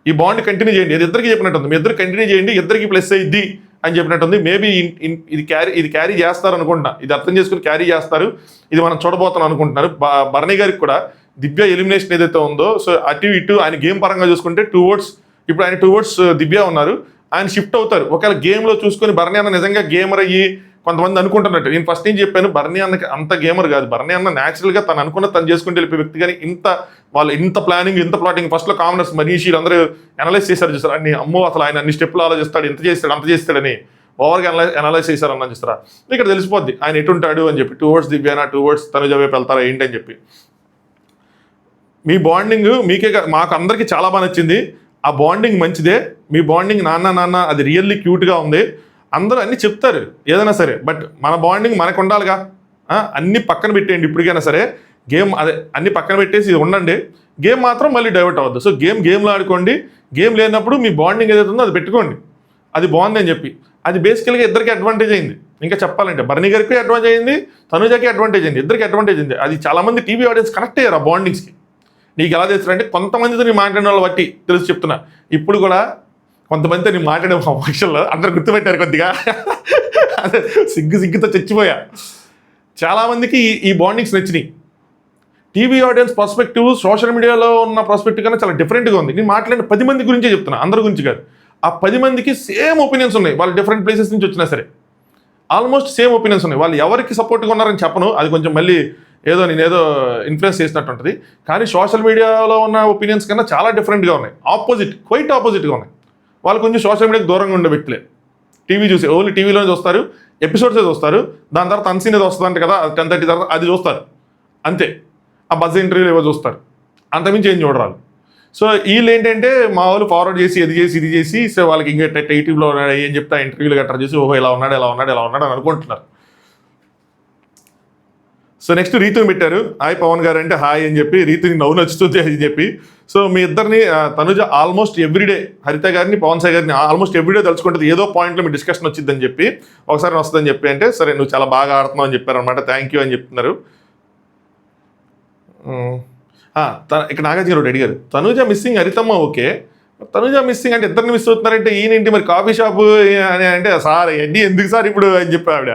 ఈ బాండ్ కంటిన్యూ చేయండి ఇది ఇద్దరికి చెప్పినట్టుంది మీ ఇద్దరు కంటిన్యూ చేయండి ఇద్దరికి ప్లస్ అయ్యిద్ది అని చెప్పినట్టుంది మేబీ ఇది క్యారీ చేస్తారు అనుకుంటున్నా ఇది అర్థం చేసుకుని క్యారీ చేస్తారు ఇది మనం చూడబోతాం అనుకుంటున్నారు బర్నీ గారికి కూడా దివ్య ఎలిమినేషన్ ఏదైతే ఉందో సో అటు ఇటు ఆయన గేమ్ పరంగా చూసుకుంటే 2 votes ఇప్పుడు ఆయన 2 votes దివ్య ఉన్నారు ఆయన షిఫ్ట్ అవుతారు ఒకవేళ గేమ్లో చూసుకొని బర్నీ అన్న నిజంగా గేమర్ అయ్యి కొంతమంది అనుకుంటున్నట్టు నేను ఫస్ట్ నుంచి చెప్పాను బర్నీ అన్నకి అంత గేమర్ కాదు బర్నీ అన్న న్యాచురల్గా తను అనుకున్న తను చేసుకుంటూ వెళ్ళిపోయే వ్యక్తి కానీ ఇంత ప్లానింగ్ ఇంత ప్లాటింగ్ ఫస్ట్లో కామనర్స్ మనీషీలు అందరూ అనలైజ్ చేశారు చూస్తారు అన్ని అమ్మో అసలు ఆయన అన్ని స్టెప్లు ఆలోచిస్తాడు ఎంత చేస్తాడు అంత చేస్తాడని ఓవర్గా అనలైజ్ చేశారు అన్న చూస్తారా ఇక్కడ తెలిసిపోద్ది ఆయన ఎటుంటాడు అని చెప్పి 2 votes దివ్యానా 2 votes తనుజ వైపు వెళ్తారా ఏంటి అని చెప్పి మీ బాండింగ్ మాకు అందరికీ చాలా బాగా నచ్చింది ఆ బాండింగ్ మంచిదే మీ బాండింగ్ నాన్న అది రియల్లీ క్యూట్గా ఉంది అందరూ అన్నీ చెప్తారు ఏదైనా సరే బట్ మన బాండింగ్ మనకు ఉండాలిగా అన్నీ పక్కన పెట్టేయండి ఇప్పటికైనా సరే అన్ని పక్కన పెట్టేసి ఇది ఉండండి గేమ్ మాత్రం మళ్ళీ డైవర్ట్ అవ్వద్దు సో గేమ్లో ఆడుకోండి గేమ్ లేనప్పుడు మీ బాండింగ్ ఏదైతే ఉందో అది పెట్టుకోండి అది బాగుంది అని చెప్పి అది బేసికల్గా ఇద్దరికి అడ్వాంటేజ్ అయింది ఇంకా చెప్పాలంటే బర్నీ గారికి అడ్వాంటేజ్ అయింది తనుజకి అడ్వాంటేజ్ అయింది ఇద్దరికి అడ్వాంటేజ్ అయింది అది చాలామంది టీవీ ఆడియన్స్ కనెక్ట్ అయ్యారు ఆ బాండింగ్స్కి నీకు ఎలా చేస్తారంటే కొంతమందితో నేను మాట్లాడిన వాళ్ళు బట్టి తెలిసి చెప్తున్నా ఇప్పుడు కూడా కొంతమందితో నేను మాట్లాడే ఫంక్షన్లో అందరు గుర్తుపెట్టారు కొద్దిగా అదే సిగ్గుతో చచ్చిపోయా చాలామందికి ఈ బాండింగ్స్ నచ్చినాయి టీవీ ఆడియన్స్ పర్స్పెక్టివ్ సోషల్ మీడియాలో ఉన్న పర్స్పెక్టివ్ కన్నా చాలా డిఫరెంట్గా ఉంది నేను మాట్లాడిన 10 మంది గురించే చెప్తున్నా అందరి గురించి కాదు ఆ 10 మందికి సేమ్ ఒపీనియన్స్ ఉన్నాయి వాళ్ళు డిఫరెంట్ ప్లేసెస్ నుంచి వచ్చినా సరే ఆల్మోస్ట్ సేమ్ ఒపీనియన్స్ ఉన్నాయి వాళ్ళు ఎవరికి సపోర్ట్గా ఉన్నారని చెప్పను అది కొంచెం మళ్ళీ నేనేదో ఇన్ఫ్లుయెన్స్ చేసినట్టు ఉంటుంది కానీ సోషల్ మీడియాలో ఉన్న ఒపీనియన్స్ కన్నా చాలా డిఫరెంట్గా ఉన్నాయి క్వైట్ ఆపోజిట్గా ఉన్నాయి వాళ్ళు కొంచెం సోషల్ మీడియాకి దూరంగా ఉండే వ్యక్తులే టీవీ చూసి ఓన్లీ టీవీలోనే చూస్తారు, ఎపిసోడ్సే చూస్తారు. దాని తర్వాత అన్సీన్ ఏదో వస్తుందంట కదా 10:30 తర్వాత అది చూస్తారు అంతే. ఆ బజ్ ఇంటర్వ్యూలు ఏవో చూస్తారు, అంతమించి ఏం చూడరాలు. సో వీళ్ళు ఏంటంటే మా వాళ్ళు ఫార్వర్డ్ చేసి ఇది చేసి సో వాళ్ళకి ఇంకా యూట్యూబ్లో ఏం చెప్తా ఇంటర్వ్యూలు గట్రా చూసి ఓహో ఇలా ఉన్నాడు అని అనుకుంటున్నారు. సో నెక్స్ట్ రీతుని పెట్టారు. హాయ్ పవన్ గారు అంటే హాయ్ అని చెప్పి, రీతుని నవ్వు నచ్చుతుంది అని చెప్పి. సో మీ ఇద్దరిని తనుజ ఆల్మోస్ట్ ఎవ్రీడే హరిత గారిని పవన్ సాయి గారిని ఆల్మోస్ట్ ఎవ్రీడే తలుచుకుంటుంది, ఏదో పాయింట్లో మీ డిస్కషన్ వచ్చిందని చెప్పి, ఒకసారి వస్తుందని చెప్పి అంటే సరే నువ్వు చాలా బాగా ఆడుతున్నావు అని చెప్పారు అనమాట. థ్యాంక్ యూ అని చెప్తున్నారు. ఇక్కడ నాగార్జున గారు అడిగారు తనుజ మిస్సింగ్ హరితమ్మ ఓకే, తనుజ మిస్సింగ్ అంటే ఇద్దరిని మిస్ అవుతున్నారంటే ఈయనేంటి మరి కాఫీ షాపు అని అంటే సార్ ఎడ్డి ఎందుకు సార్ ఇప్పుడు అని చెప్పి ఆవిడ.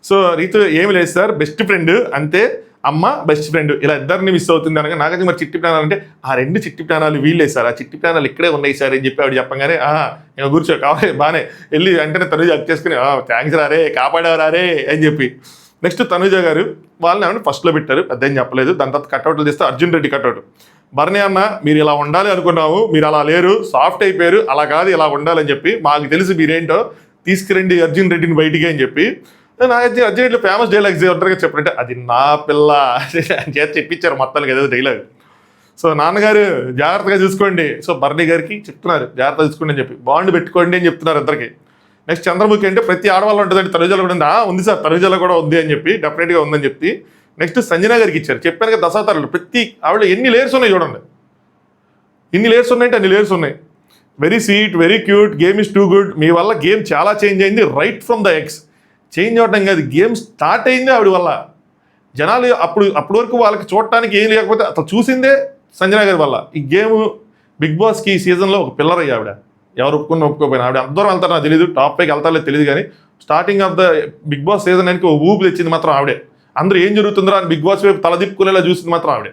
సో రీతు ఏమి లేదు సార్, బెస్ట్ ఫ్రెండ్ అంతే, అమ్మ బెస్ట్ ఫ్రెండ్ ఇలా ఇద్దరిని మిస్ అవుతుంది అనగా నాగార్జున మరి చిట్టి ప్రాణాలు అంటే ఆ రెండు చిట్టి ప్రాణాలు వీళ్ళే సార్, ఆ చిట్టి ప్రాణాలు ఇక్కడే ఉన్నాయి సార్ అని చెప్పి ఆవిడ చెప్పగానే ఇంకా కూర్చో కావాలి బాగానే వెళ్ళి వెంటనే తనుజ హక్ చేసుకుని థ్యాంక్స్ రారే కాపాడేవారే అని చెప్పి. నెక్స్ట్ తనుజ గారు వాళ్ళని ఏమన్నా ఫస్ట్లో పెట్టారు, పెద్ద ఏం చెప్పలేదు. దాని తర్వాత కట్అవుట్లు తీస్తే అర్జున్ రెడ్డి కట్అవుట్, భరణి అన్న మీరు ఇలా ఉండాలి అనుకున్నాము, మీరు అలా లేరు, సాఫ్ట్ అయిపోయారు, అలా కాదు ఇలా ఉండాలని చెప్పి, మాకు తెలుసు మీరేంటో, తీసుకురండి అర్జున్ రెడ్డిని బయటికి అని చెప్పి. అర్జున్ రెడ్డి ఫేమస్ డైలాగ్స్ ఒంటరిగా చెప్పారంటే అది నా పిల్ల చేతి చెప్పించారు మొత్తానికి ఏదో డైలాగ్. సో నాన్నగారు జాగ్రత్తగా చూసుకోండి, సో భరణి గారికి చెప్తున్నారు జాగ్రత్తగా చూసుకోండి అని చెప్పి, బాండ్ పెట్టుకోండి అని చెప్తున్నారు ఇద్దరికి. నెక్స్ట్ చంద్రముఖి అంటే ప్రతి ఆడవాళ్ళు ఉంటుందండి, తనుజలో కూడా ఉంది, ఉంది సార్ తనుజలో కూడా ఉంది అని చెప్పి, డెఫినెట్గా ఉందని చెప్పి. నెక్స్ట్ సంజన గారికి ఇచ్చారు, చెప్పాను కదా దశావతారాలు, ప్రతి ఆవిడ ఎన్ని లేయర్స్ ఉన్నాయి చూడండి, ఇన్ని లేయర్స్ ఉన్నాయంటే అన్ని లేయర్స్ ఉన్నాయి. Very sweet, very cute, game is too good, మీ వల్ల గేమ్ చాలా చేంజ్ అయింది right from the ex. Change అవడం కాదు, గేమ్ స్టార్ట్ అయిందే ఆవిడ వల్ల. జనాలు అప్పటి వరకు వాళ్ళకి చూడటానికి ఏం లేకపోతే అసలు చూసిందే సంజన గారి వల్ల. ఈ గేమ్ బిగ్ బాస్కి ఈ సీజన్లో ఒక పిల్లర్ అయ్యి ఆవిడ, ఎవరు ఒప్పుకోపోయినా ఆవిడ అందరం వెళ్తారు నాకు తెలియదు, టాప్ పైకి వెళ్తారో తెలియదు, కానీ starting of the Bigg Boss season అనేది ఒక ఊపు తెచ్చింది మాత్రం ఆవిడే. అందరూ ఏం జరుగుతుందో అని బిగ్ బాస్ వైపు తలదిప్పుకునేలా చూసింది మాత్రం ఆవిడే.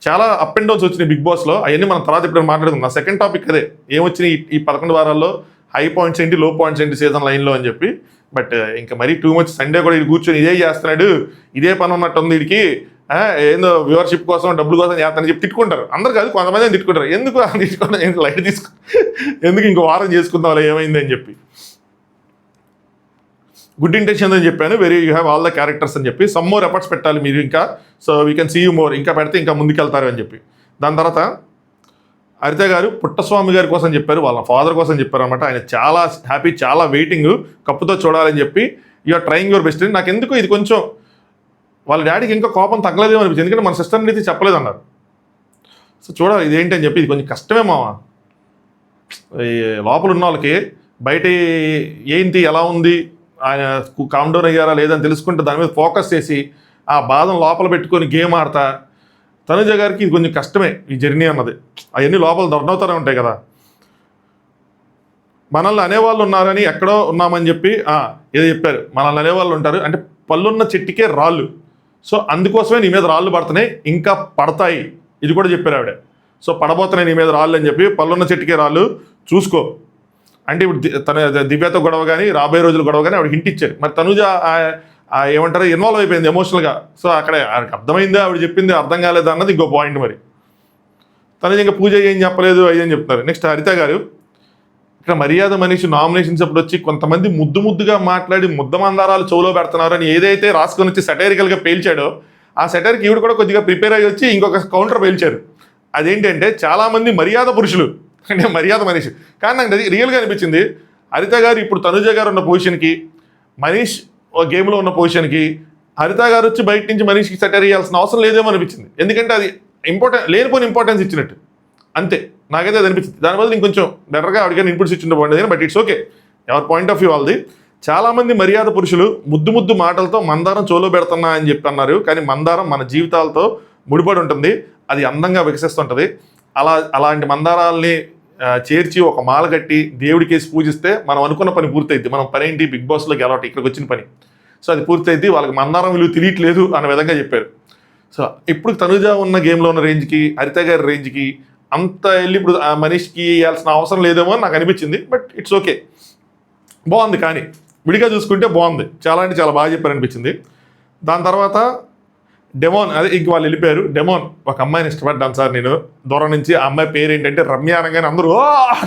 చాలా అప్ అండ్ డౌన్స్ వచ్చినాయి బిగ్ బాస్లో, అవన్నీ మనం తర్వాత ఇప్పుడు మాట్లాడుకుందాం. సెకండ్ టాపిక్ అదే ఏమొచ్చినాయి ఈ 11 వారాల్లో, హై పాయింట్స్ ఏంటి లో పాయింట్స్ ఏంటి సీజన్ లైన్లో అని చెప్పి. బట్ ఇంకా మరీ టూ మచ్, సండే కూడా ఇది కూర్చొని ఇదే చేస్తున్నాడు, ఇదే పని ఉన్నట్టు ఉంది వీడికి, ఏందో వ్యూవర్షిప్ కోసం డబ్బుల కోసం చేస్తానని చెప్పి తిట్టుకుంటారు. అందరు కాదు కొంతమంది తిట్టుకుంటారు, ఎందుకు తీసుకుంటారు లైట్ తీసుకు ఎందుకు ఇంకో వారం చేసుకుందాం ఏమైంది అని చెప్పి. గుడ్ ఇంటెన్షన్ అని చెప్పాను, very you have all the characters అని చెప్పి, సమ్ మోర్ ఎఫర్ట్స్ పెట్టాలి మీరు ఇంకా, so we can see you more, ఇంకా పెడితే ఇంకా ముందుకెళ్తారు అని చెప్పి. దాని తర్వాత హరిత గారు పుట్టస్వామి గారి కోసం చెప్పారు, వాళ్ళ ఫాదర్ కోసం చెప్పారు అనమాట. ఆయన చాలా హ్యాపీ, చాలా వెయిటింగ్ కప్పుతో చూడాలని చెప్పి, యూఆర్ ట్రయింగ్ యువర్ బెస్ట్. నాకు ఎందుకు ఇది కొంచెం వాళ్ళ డాడీకి ఇంకా కోపం తగ్గలేదేమో అనిపించింది, ఎందుకంటే మన సిస్టర్ని అయితే చెప్పలేదు అన్నారు. సో చూడాలి ఇదేంటి అని చెప్పి, ఇది కొంచెం కష్టమే మావా. లోపల ఉన్న వాళ్ళకి బయట ఏంటి ఎలా ఉంది, ఆయన కామ్ డౌన్ అయ్యారా లేదని తెలుసుకుంటే దాని మీద ఫోకస్ చేసి ఆ బాధను లోపల పెట్టుకొని గేమ్ ఆడతా. తనుజ గారికి ఇది కొంచెం కష్టమే ఈ జర్నీ అన్నది, అవన్నీ లోపల దొరనవుతూనే ఉంటాయి కదా. మనల్ని అనేవాళ్ళు ఉన్నారని ఎక్కడో ఉన్నామని చెప్పి ఏదో చెప్పారు, మనల్ని అనేవాళ్ళు ఉంటారు అంటే పళ్ళున్న చెట్టుకే రాళ్ళు, సో అందుకోసమే నీ మీద రాళ్ళు పడుతున్నాయి, ఇంకా పడతాయి, ఇది కూడా చెప్పారు ఆవిడ. సో పడబోతున్నాయి నీ మీద రాళ్ళు అని చెప్పి, పళ్ళున్న చెట్టుకే రాళ్ళు చూసుకో అంటే ఇప్పుడు తన దివ్యతో గొడవ కానీ రాబోయే రోజులు గొడవ కానీ ఆవిడ హింట్ ఇచ్చారు. మరి తనుజ ఏమంటారు ఇన్వాల్వ్ అయిపోయింది ఎమోషనల్గా, సో అక్కడ ఆవిడకి అర్థమైందా ఆవిడ చెప్పింది అర్థం కాలేదా అన్నది ఇంకో పాయింట్. మరి తనుజ ఇంకా పూజ ఏం చెప్పలేదు అయ్యని చెప్తున్నారు. నెక్స్ట్ హరిత గారు ఇక్కడ మర్యాద మనిషి నామినేషన్స్ అప్పుడు వచ్చి కొంతమంది ముద్దుగా మాట్లాడి ముద్దమందారాలు చెవులో పెడుతున్నారు అని ఏదైతే రాసుకొని వచ్చి సెటైరికల్గా పేల్చాడో, ఆ సెటైర్కి ఈవిడ కూడా కొద్దిగా ప్రిపేర్ అయ్యి వచ్చి ఇంకొక కౌంటర్ పేల్చారు. అదేంటంటే చాలామంది మర్యాద పురుషులు అంటే మర్యాద మనిషి, కానీ నాకు అది రియల్గా అనిపించింది. హరిత గారు ఇప్పుడు తనుజ గారు ఉన్న పొజిషన్కి, మనీష్ గేమ్లో ఉన్న పొజిషన్కి, హరిత గారు వచ్చి బయట నుంచి మనీష్కి సెటైర్ చేయాల్సిన అవసరం లేదేమో అనిపించింది. ఎందుకంటే అది లేనిపోని ఇంపార్టెన్స్ ఇచ్చినట్టు అంతే, నాకైతే అది అనిపించింది. దాని బదులు ఇంకొంచెం బెటర్గా అడిగాను ఇన్పుట్స్ ఇచ్చిండే బాగుండేది, బట్ ఇట్స్ ఓకే, ఎవరి పాయింట్ ఆఫ్ వ్యూ వాళ్ళది. చాలామంది మర్యాద పురుషులు ముద్దు మాటలతో మందారం చోలో పెడుతున్నా అని చెప్పి అన్నారు, కానీ మందారం మన జీవితాలతో ముడిపడి ఉంటుంది, అది అందంగా వికసిస్తుంటుంది. అలాంటి మందారాల్ని చేర్చి ఒక మాల కట్టి దేవుడికేసి పూజిస్తే మనం అనుకున్న పని పూర్తయింది. మనం పని ఏంటి బిగ్ బాస్లో గెలవటం, ఇక్కడికి వచ్చిన పని, సో అది పూర్తయింది. వాళ్ళకి మందారం విలువ తెలియట్లేదు అన్న విధంగా చెప్పారు. సో ఇప్పుడు తనుజ ఉన్న గేమ్లో ఉన్న రేంజ్కి హరిత గారి రేంజ్కి అంత వెళ్ళి ఇప్పుడు ఆ మనీష్కి వేయాల్సిన అవసరం లేదేమో అని నాకు అనిపించింది, బట్ ఇట్స్ ఓకే, బాగుంది. కానీ విడిగా చూసుకుంటే బాగుంది, చాలా అంటే చాలా బాగా చెప్పారనిపించింది. దాని తర్వాత డెమోన్ అదే ఇంక వాళ్ళు వెళ్ళిపోయారు. డెమోన్ ఒక అమ్మాయిని ఇష్టపడ్డాను సార్ నేను దూరం నుంచి. ఆ అమ్మాయి పేరు ఏంటంటే రమ్య అనగానే అందరూ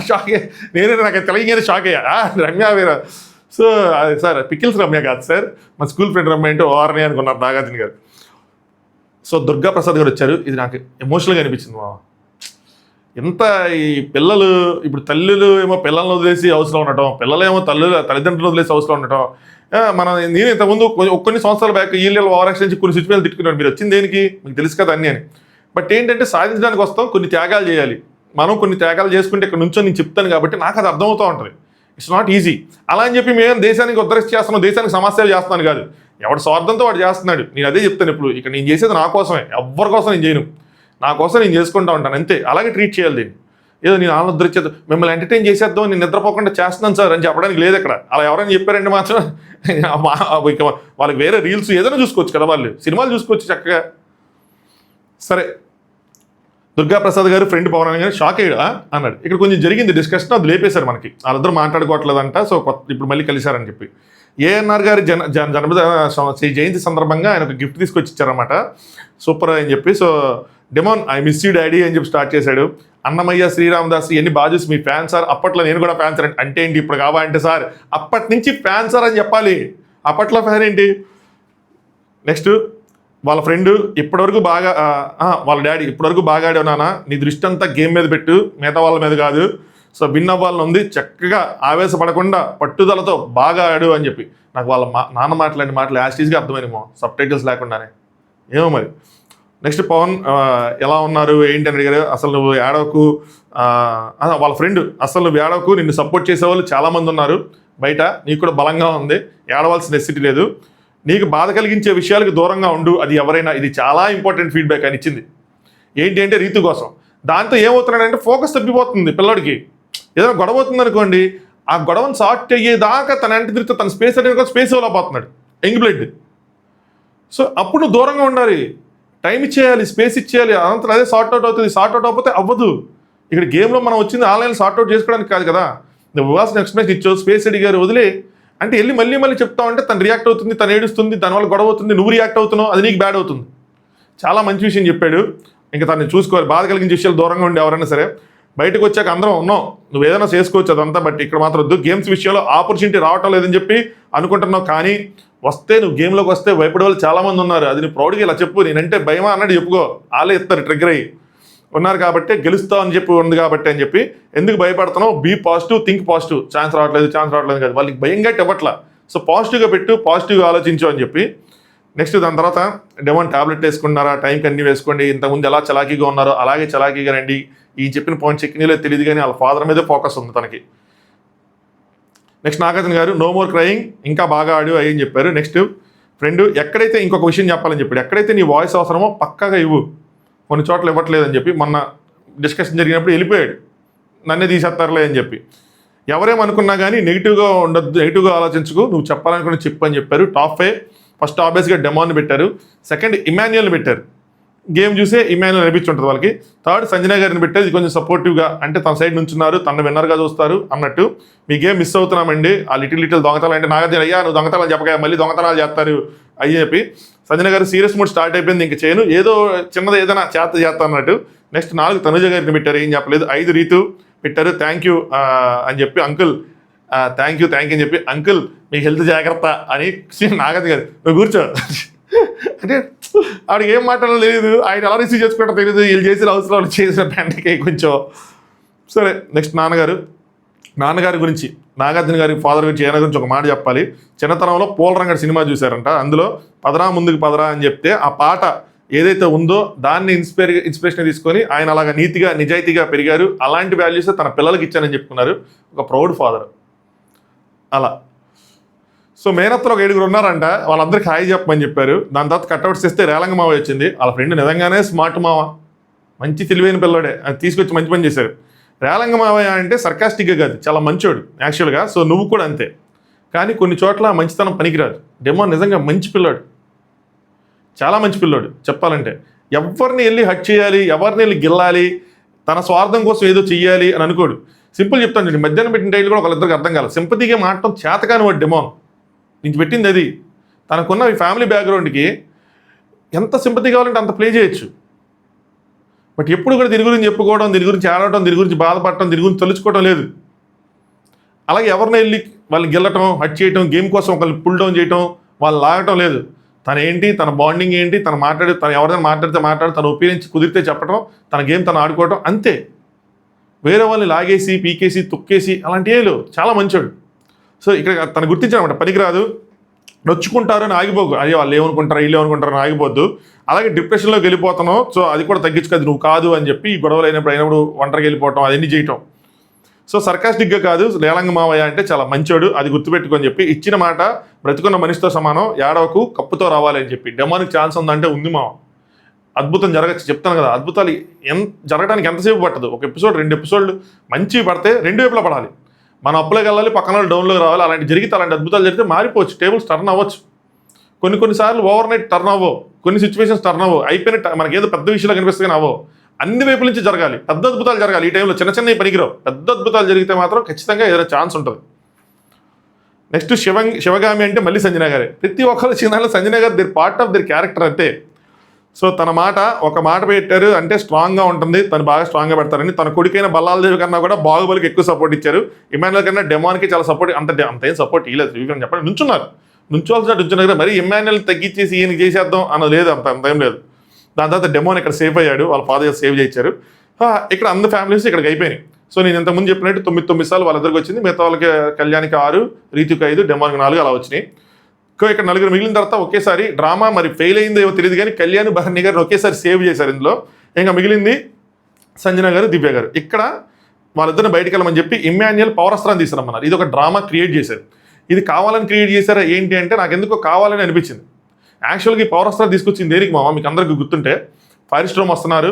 షాక్ అయ్యా. నేనే నాకు తెలియగానే షాక్ అయ్యా, రమ్య వేరే. సో అది సార్ పికిల్స్ రమ్య కాదు సార్, మా స్కూల్ ఫ్రెండ్ రమ్య అంటే ఓఆర్ని అనుకున్నారు నాగార్జున గారు. సో దుర్గా ప్రసాద్ గారు వచ్చారు. ఇది నాకు ఎమోషనల్గా అనిపించింది మా. ఎంత ఈ పిల్లలు ఇప్పుడు తల్లులు ఏమో పిల్లల్ని వదిలేసి హౌస్లో ఉండటం, పిల్లలేమో తల్లిదండ్రులు వదిలేసి హౌస్లో ఉండటం. నేను ఇంతకుముందు కొన్ని సంవత్సరాల బ్యాక్ వీళ్ళు ఓవరాక్షన్ నుంచి కొన్ని సిచ్యువేషన్ తిట్టుకున్నాడు, మీరు వచ్చింది దేనికి మీకు తెలుసు కదా అన్నీ అని. బట్ ఏంటంటే సాధించడానికి వస్తాం, కొన్ని త్యాగాలు చేయాలి. మనం కొన్ని త్యాగాలు చేసుకుంటే ఇక్కడ నుంచో నేను చెప్తాను కాబట్టి నాకు అది అర్థమవుతూ ఉంటుంది. It's not easy. అలా అని చెప్పి మేము దేశానికి ఉద్ధరించి చేస్తున్నాం, దేశానికి సమస్యలు చేస్తున్నాను కాదు. ఎవడు స్వార్థంతో వాడు చేస్తున్నాడు. నేను అదే చెప్తాను ఇప్పుడు. ఇక్కడ నేను చేసేది నా కోసమే, ఎవరి కోసం నేను చేయను, నా కోసం నేను చేసుకుంటూ ఉంటాను అంతే. అలాగే ట్రీట్ చేయాలి దీన్ని. ఏదో నేను ఆనంద ఉద్ధరించేది మిమ్మల్ని ఎంటర్టైన్ చేసేద్దాం, నేను నిద్రపోకుండా చేస్తున్నాను సార్ అని చెప్పడానికి లేదు ఇక్కడ. అలా ఎవరైనా చెప్పారంటే మాత్రం వాళ్ళకి వేరే రీల్స్ ఏదైనా చూసుకోవచ్చు కదా, వాళ్ళు సినిమాలు చూసుకోవచ్చు చక్కగా. సరే, దుర్గా ప్రసాద్ గారు ఫ్రెండ్ పవన్ గారు షాక్ అయ్యా అన్నాడు. ఇక్కడ కొంచెం జరిగింది డిస్కషన్, అది లేపేశారు మనకి. వాళ్ళిద్దరు మాట్లాడుకోవట్లేదంట. సో ఇప్పుడు మళ్ళీ కలిశారని చెప్పి ఏఎన్ఆర్ గారి జన్మదిన జయంతి సందర్భంగా ఆయన ఒక గిఫ్ట్ తీసుకొచ్చి ఇచ్చారన్నమాట. సూపర్ అని చెప్పి. So demon I miss you daddy అని చెప్పి స్టార్ట్ చేశాడు. అన్నమయ్య శ్రీరామదాస్ ఎన్ని బాగా చూసి మీ ఫ్యాన్ సార్. అప్పట్లో నేను కూడా ఫ్యాన్ సార్ అంటే ఏంటి, ఇప్పుడు కావాలంటే సార్ అప్పటి నుంచి ఫ్యాన్ సార్ అని చెప్పాలి. అప్పట్లో ఫ్యాన్ ఏంటి. నెక్స్ట్ వాళ్ళ ఫ్రెండ్ ఇప్పటివరకు బాగా వాళ్ళ డాడీ ఇప్పటివరకు బాగా ఆడావు నాన్న, నీ దృష్టి అంతా గేమ్ మీద పెట్టు, మిగతా వాళ్ళ మీద కాదు. సో విన్ అవ్వాలని ఉంది, చక్కగా ఆవేశపడకుండా పట్టుదలతో బాగా ఆడు అని చెప్పి. నాకు వాళ్ళ నాన్న మాట్లాడిన మాటలు యాస్టీస్గా అర్థమైనమో, సబ్ టైటిల్స్ లేకుండానే. ఏమో మరి. నెక్స్ట్ పవన్ ఎలా ఉన్నారు ఏంటి అని అడిగారు. అసలు నువ్వు ఏడవకు, వాళ్ళ ఫ్రెండ్ అసలు నువ్వు ఏడవకు, నిన్ను సపోర్ట్ చేసేవాళ్ళు చాలామంది ఉన్నారు బయట, నీకు కూడా బలంగా ఉంది, ఏడవలసిన నెసిటీ లేదు, నీకు బాధ కలిగించే విషయాలకు దూరంగా ఉండు, అది ఎవరైనా. ఇది చాలా ఇంపార్టెంట్ ఫీడ్బ్యాక్ అని ఇచ్చింది. ఏంటి అంటే రీతు కోసం. దాంతో ఏమవుతున్నాడంటే ఫోకస్ తప్పిపోతుంది పిల్లడికి. ఏదైనా గొడవ అవుతుంది అనుకోండి, ఆ గొడవను సార్ట్ అయ్యేదాకా తన అంటే తిరిగితే తన స్పేస్ అనేది స్పేస్ ఇవ్వలేకపోతున్నాడు, యంగ్ బ్లడ్. సో అప్పుడు నువ్వు దూరంగా ఉండాలి, టైం ఇచ్చేయాలి, స్పేస్ ఇచ్చేయాలి. అనంతరం అదే సార్ట్ అవుట్ అవుతుంది. సార్ట్ అవుట్ అవ్వకపోతే అవ్వదు. ఇక్కడ గేమ్లో మనం వచ్చింది ఆన్లైన్ సార్ట్ అవుట్ చేసుకోవడానికి కాదు కదా. నువ్వు ఇవ్వాల్సిన ఎక్స్ప్లెనేషన్ ఇచ్చావు, స్పేస్ అడిగారు, వదిలే అంటే వెళ్ళి మళ్ళీ చెప్తా ఉంటే తను రియాక్ట్ అవుతుంది, తను ఏడుస్తుంది, దానివల్ల గొడవ అవుతుంది, నువ్వు రియాక్ట్ అవుతున్నావు, అది నీకు బ్యాడ్ అవుతుంది. చాలా మంచి విషయం చెప్పాడు. ఇంకా తను చూసుకోవాలి, బాధ కలిగించే విషయాలు దూరంగా ఉండి ఎవరైనా సరే. బయటకు వచ్చాక అందరం ఉన్నాం, నువ్వు ఏదైనా చేసుకోవచ్చు అదంతా. బట్ ఇక్కడ మాత్రం వద్దు. గేమ్స్ విషయంలో ఆపర్చునిటీ రావటం లేదని చెప్పి అనుకుంటున్నావు, కానీ వస్తే నువ్వు గేమ్లోకి వస్తే భయపడే వాళ్ళు చాలామంది ఉన్నారు. అది నువ్వు ప్రౌడ్గా ఇలా చెప్పు, నేనంటే భయమా అన్నట్టు చెప్పుకో, వాళ్ళే ఇస్తారు ట్రిగ్గర్ అయ్యి ఉన్నారు కాబట్టి. గెలుస్తావు అని చెప్పి ఉంది కాబట్టి అని చెప్పి ఎందుకు భయపడుతున్నావు, be positive, think positive. Chance రావట్లేదు కదా, వాళ్ళకి భయంగా ఇవ్వట్లా. సో పాజిటివ్గా పెట్టు, పాజిటివ్గా ఆలోచించు అని చెప్పి. నెక్స్ట్ దాని తర్వాత డెమోన్ టాబ్లెట్ వేసుకున్నారా, టైంకి అన్నీ వేసుకోండి, ఇంతకుముందు ఎలా చలాకీగా ఉన్నారో అలాగే చలాకీగా రండి. ఈ చెప్పిన పాయింట్ చెక్కినీలో తెలియదు కానీ వాళ్ళ ఫాదర్ మీదే ఫోకస్ ఉంది తనకి. నెక్స్ట్ నాగార్జున గారు నో మోర్ క్రయింగ్, ఇంకా బాగా ఆడు అయ్యని చెప్పారు. నెక్స్ట్ ఫ్రెండ్ ఎక్కడైతే ఇంకొక విషయం చెప్పాలని చెప్పాడు, ఎక్కడైతే నీ వాయిస్ అవసరమో పక్కాగా ఇవ్వు, కొన్ని చోట్ల ఇవ్వట్లేదని చెప్పి మొన్న డిస్కషన్ జరిగినప్పుడు వెళ్ళిపోయాడు, నన్నే తీసేస్తారులే అని చెప్పి. ఎవరేమనుకున్నా కానీ నెగిటివ్గా ఉండొద్దు, నెగిటివ్గా ఆలోచించుకు, నువ్వు చెప్పాలనుకుని చెప్పు అని చెప్పారు. టాప్ 5 ఫస్ట్ ఆబ్వియస్గా డెమోన్ పెట్టారు, సెకండ్ ఇమాన్యుయల్ని పెట్టారు, గేమ్ చూసే ఇమాన్యుయల్ అనిపించుంటుంది వాళ్ళకి. థర్డ్ సంజన గారిని పెట్టారు, ఇది కొంచెం సపోర్టివ్గా, అంటే తన సైడ్ నుంచున్నారు, తన విన్నర్గా చూస్తారు అన్నట్టు. మీ గేమ్ మిస్ అవుతున్నామండి, ఆ లిటిల్ దొంగతనాలు అంటే నాగార్జున అయ్యా నువ్వు దొంగతనాలు చెప్పగా మళ్ళీ దొంగతనాలు చేస్తారు అయ్యి చెప్పి. సంజన గారు సీరియస్ మూడ్ స్టార్ట్ అయిపోయింది, ఇంక చేయను, ఏదో చిన్నది ఏదైనా చేస్తా అన్నట్టు. నెక్స్ట్ 4 తనుజ గారిని పెట్టారు, ఏం చెప్పలేదు. 5 రీతు పెట్టారు, థ్యాంక్ యూ అని చెప్పి. అంకుల్ థ్యాంక్ యూ అని చెప్పి, అంకుల్ మీ హెల్త్ జాగ్రత్త అని నాగార్జున గారు నువ్వు కూర్చో అంటే ఆవిడకి ఏం మాట్లాడాలో తెలియదు, ఆయన ఎలా రిసీవ్ చేసుకుంటారో తెలియదు, వీళ్ళు చేసిన అవసరం చేసిన ప్యాంట్కి కొంచెం. సరే నెక్స్ట్ నాన్నగారి గురించి, నాగార్జున గారి ఫాదర్ గురించి ఏనా గురించి ఒక మాట చెప్పాలి. చిన్నతనంలో పోలరంగడ్ సినిమా చూశారంట, అందులో పదరా ముందుకు పదరా అని చెప్తే ఆ పాట ఏదైతే ఉందో దాన్ని ఇన్స్పిరేషన్ తీసుకొని ఆయన అలాగా నీతిగా నిజాయితీగా పెరిగారు. అలాంటి వాల్యూస్ తన పిల్లలకి ఇచ్చానని చెప్పుకున్నారు. ఒక ప్రౌడ్ ఫాదర్ అలా. సో మేనత్తలో ఒక 7 ఉన్నారంట, వాళ్ళందరికీ హాయ్ చెప్పమని చెప్పారు. దాని తర్వాత కట్అవుట్స్ ఇస్తే రేలంగ మావ వచ్చింది. వాళ్ళ ఫ్రెండ్ నిజంగానే స్మార్ట్ మావ, మంచి తెలివైన పిల్లడే, అది తీసుకొచ్చి మంచి పని చేశారు. రేలంగ మావయ్య అంటే సర్కాస్టిక్గా కాదు, చాలా మంచోడు యాక్చువల్గా. సో నువ్వు కూడా అంతే, కానీ కొన్ని చోట్ల మంచితనం పనికిరాదు. డెమోన్ నిజంగా మంచి పిల్లాడు, చాలా మంచి పిల్లాడు చెప్పాలంటే. ఎవరిని వెళ్ళి హట్ చేయాలి, ఎవరిని వెళ్ళి గిల్లాలి, తన స్వార్థం కోసం ఏదో చెయ్యాలి అని అనుకోడు. సింపుల్ చెప్తాను చూడండి, మధ్యాహ్నం పెట్టిన టైలు కూడా వాళ్ళిద్దరికి అర్థం కాలేదు. సింపతిగా మాట్లాడటం చేతకాని వాడు డెమోన్. నీకు పెట్టింది అది. తనకున్న ఈ ఫ్యామిలీ బ్యాక్గ్రౌండ్కి ఎంత సింపతి కావాలంటే అంత ప్లే చేయొచ్చు. బట్ ఎప్పుడు కూడా దీని గురించి చెప్పుకోవడం, దీని గురించి ఆడటం, దీని గురించి బాధపడటం, దీని గురించి తెలుసుకోవడం లేదు. అలాగే ఎవరిని వెళ్ళి వాళ్ళని గెల్లటం, హట్ చేయటం, గేమ్ కోసం ఒకళ్ళు పుల్ డౌన్ చేయటం, వాళ్ళు లాగటం లేదు. తన ఏంటి, తన బాండింగ్ ఏంటి, తను ఎవరైనా మాట్లాడితే తన ఒపీనియన్స్ కుదిరితే చెప్పడం, తన గేమ్ తను ఆడుకోవటం, అంతే. వేరే వాళ్ళని లాగేసి, పీకేసి, తొక్కేసి అలాంటి ఏలు చాలా మంచోడు. సో ఇక్కడ తను గుర్తించాడనమాట, పనికిరాదు, నొచ్చుకుంటారు అని ఆగిపోకు. అయ్యో వాళ్ళు ఏమనుకుంటారు, వీళ్ళు ఏమనుకుంటారు అని ఆగిపోద్దు. అలాగే డిప్రెషన్లోకి వెళ్ళిపోతున్నావు, సో అది కూడా తగ్గించుకోదు, నువ్వు కాదు అని చెప్పి ఈ గొడవలు అయినప్పుడు ఒంటరికి వెళ్ళిపోవటం, అదన్నీ చేయటం. సో సర్కాస్టిక్గా కాదు, లేలంగ మావయ్య అంటే చాలా మంచోడు, అది గుర్తుపెట్టుకొని చెప్పి ఇచ్చిన మాట బ్రతుకున్న మనిషితో సమానం, ఏడవకు కప్పుతో రావాలి అని చెప్పి. డెమానికి ఛాన్స్ ఉందంటే ఉంది మావ, అద్భుతం జరగచ్చు. చెప్తాను కదా, అద్భుతాలు జరగడానికి ఎంతసేపు పట్టదు. ఒక ఎపిసోడ్ 2 ఎపిసోడ్లు మంచివి పడితే 2 వైపులా పడాలి. మనం అప్లోకి వెళ్ళాలి, పక్కన వాళ్ళు డౌన్లోకి రావాలి. అలాంటి జరిగితే, అలాంటి అద్భుతాలు జరిగితే మారిపోవచ్చు, టేబుల్స్ టర్న్ అవ్వచ్చు. కొన్నిసార్లు ఓవర్ నైట్ టర్న్ అవ్వవు, కొన్ని సిచ్యువేషన్స్ టర్న్ అవ్వవు, అయిపోయిన మనకేదో పెద్ద విషయాలు కనిపిస్తే కానీ అవ్వవు. అన్ని వైపుల నుంచి జరగాలి, పెద్ద అద్భుతాలు జరగాలి. ఈ టైంలో చిన్న పనికిరావు, పెద్ద అద్భుతాలు జరిగితే మాత్రం ఖచ్చితంగా ఏదైనా ఛాన్స్ ఉంటుంది. నెక్స్ట్ శివగామి అంటే మళ్ళీ సంజన గారే. ప్రతి ఒక్కరు చిన్న సంజన గారు దీని పార్ట్ ఆఫ్ దీని క్యారెక్టర్ అంతే. సో తన ఒక మాట పెట్టారు అంటే స్ట్రాంగ్గా ఉంటుంది, తను బాగా స్ట్రాంగ్గా పెడతారని. తన కొడుకైన బల్లాలదేవి కన్నా కూడా బాహుబలికి ఎక్కువ సపోర్ట్ ఇచ్చారు. ఇమాన్యుల్ కన్నా డెమాన్కి చాలా సపోర్ట్, అంతేం సపోర్ట్ ఇవ్వలేదు. రివ్యూ చెప్పండి, నుంచోవాల్సిన మరి ఇమాన్యుల్ తగ్గించేసి ఈయన చేసేద్దాం అన్నది లేదు, అంతేం లేదు. దాని తర్వాత డెమోన్ ఇక్కడ సేఫ్ అయ్యాడు, వాళ్ళ ఫాదర్ సేవ్ చేయించారు. ఇక్కడ అందరు ఫ్యామిలీస్ ఇక్కడికి అయిపోయినాయి. సో నేను ఇంతకుముందు చెప్పినట్టు 9 సార్లు వాళ్ళిద్దరికి వచ్చింది. మిగతా వాళ్ళకి కళ్యాణ్కి 6, రీతుకి 5, డెమోన్కి 4 అలా వచ్చినాయి. ఇక్కడ 4 మిగిలిన తర్వాత ఒకేసారి డ్రామా మరి ఫెయిల్ అయిందో ఏమో తెలియదు కానీ కళ్యాణ్ బహర్ని గారిని ఒకేసారి సేవ్ చేశారు ఇందులో. ఇంకా మిగిలింది సంజన గారు, దివ్య గారు. ఇక్కడ వాళ్ళిద్దరిని బయటకు వెళ్ళమని చెప్పి ఇమాన్యుల్ పవర్ అస్త్రాన్ని తీసుకురమ్మన్నారు. ఇది ఒక డ్రామా క్రియేట్ చేశారు. ఇది కావాలని క్రియేట్ చేశారా ఏంటి అంటే నాకు ఎందుకో కావాలని అనిపించింది. యాక్చువల్గా ఈ పవర్ అస్త్రాలు తీసుకొచ్చింది దేనికి మామ, మీకు అందరికీ గుర్తుంటే ఫైర్ స్ట్రోమ్ వస్తున్నారు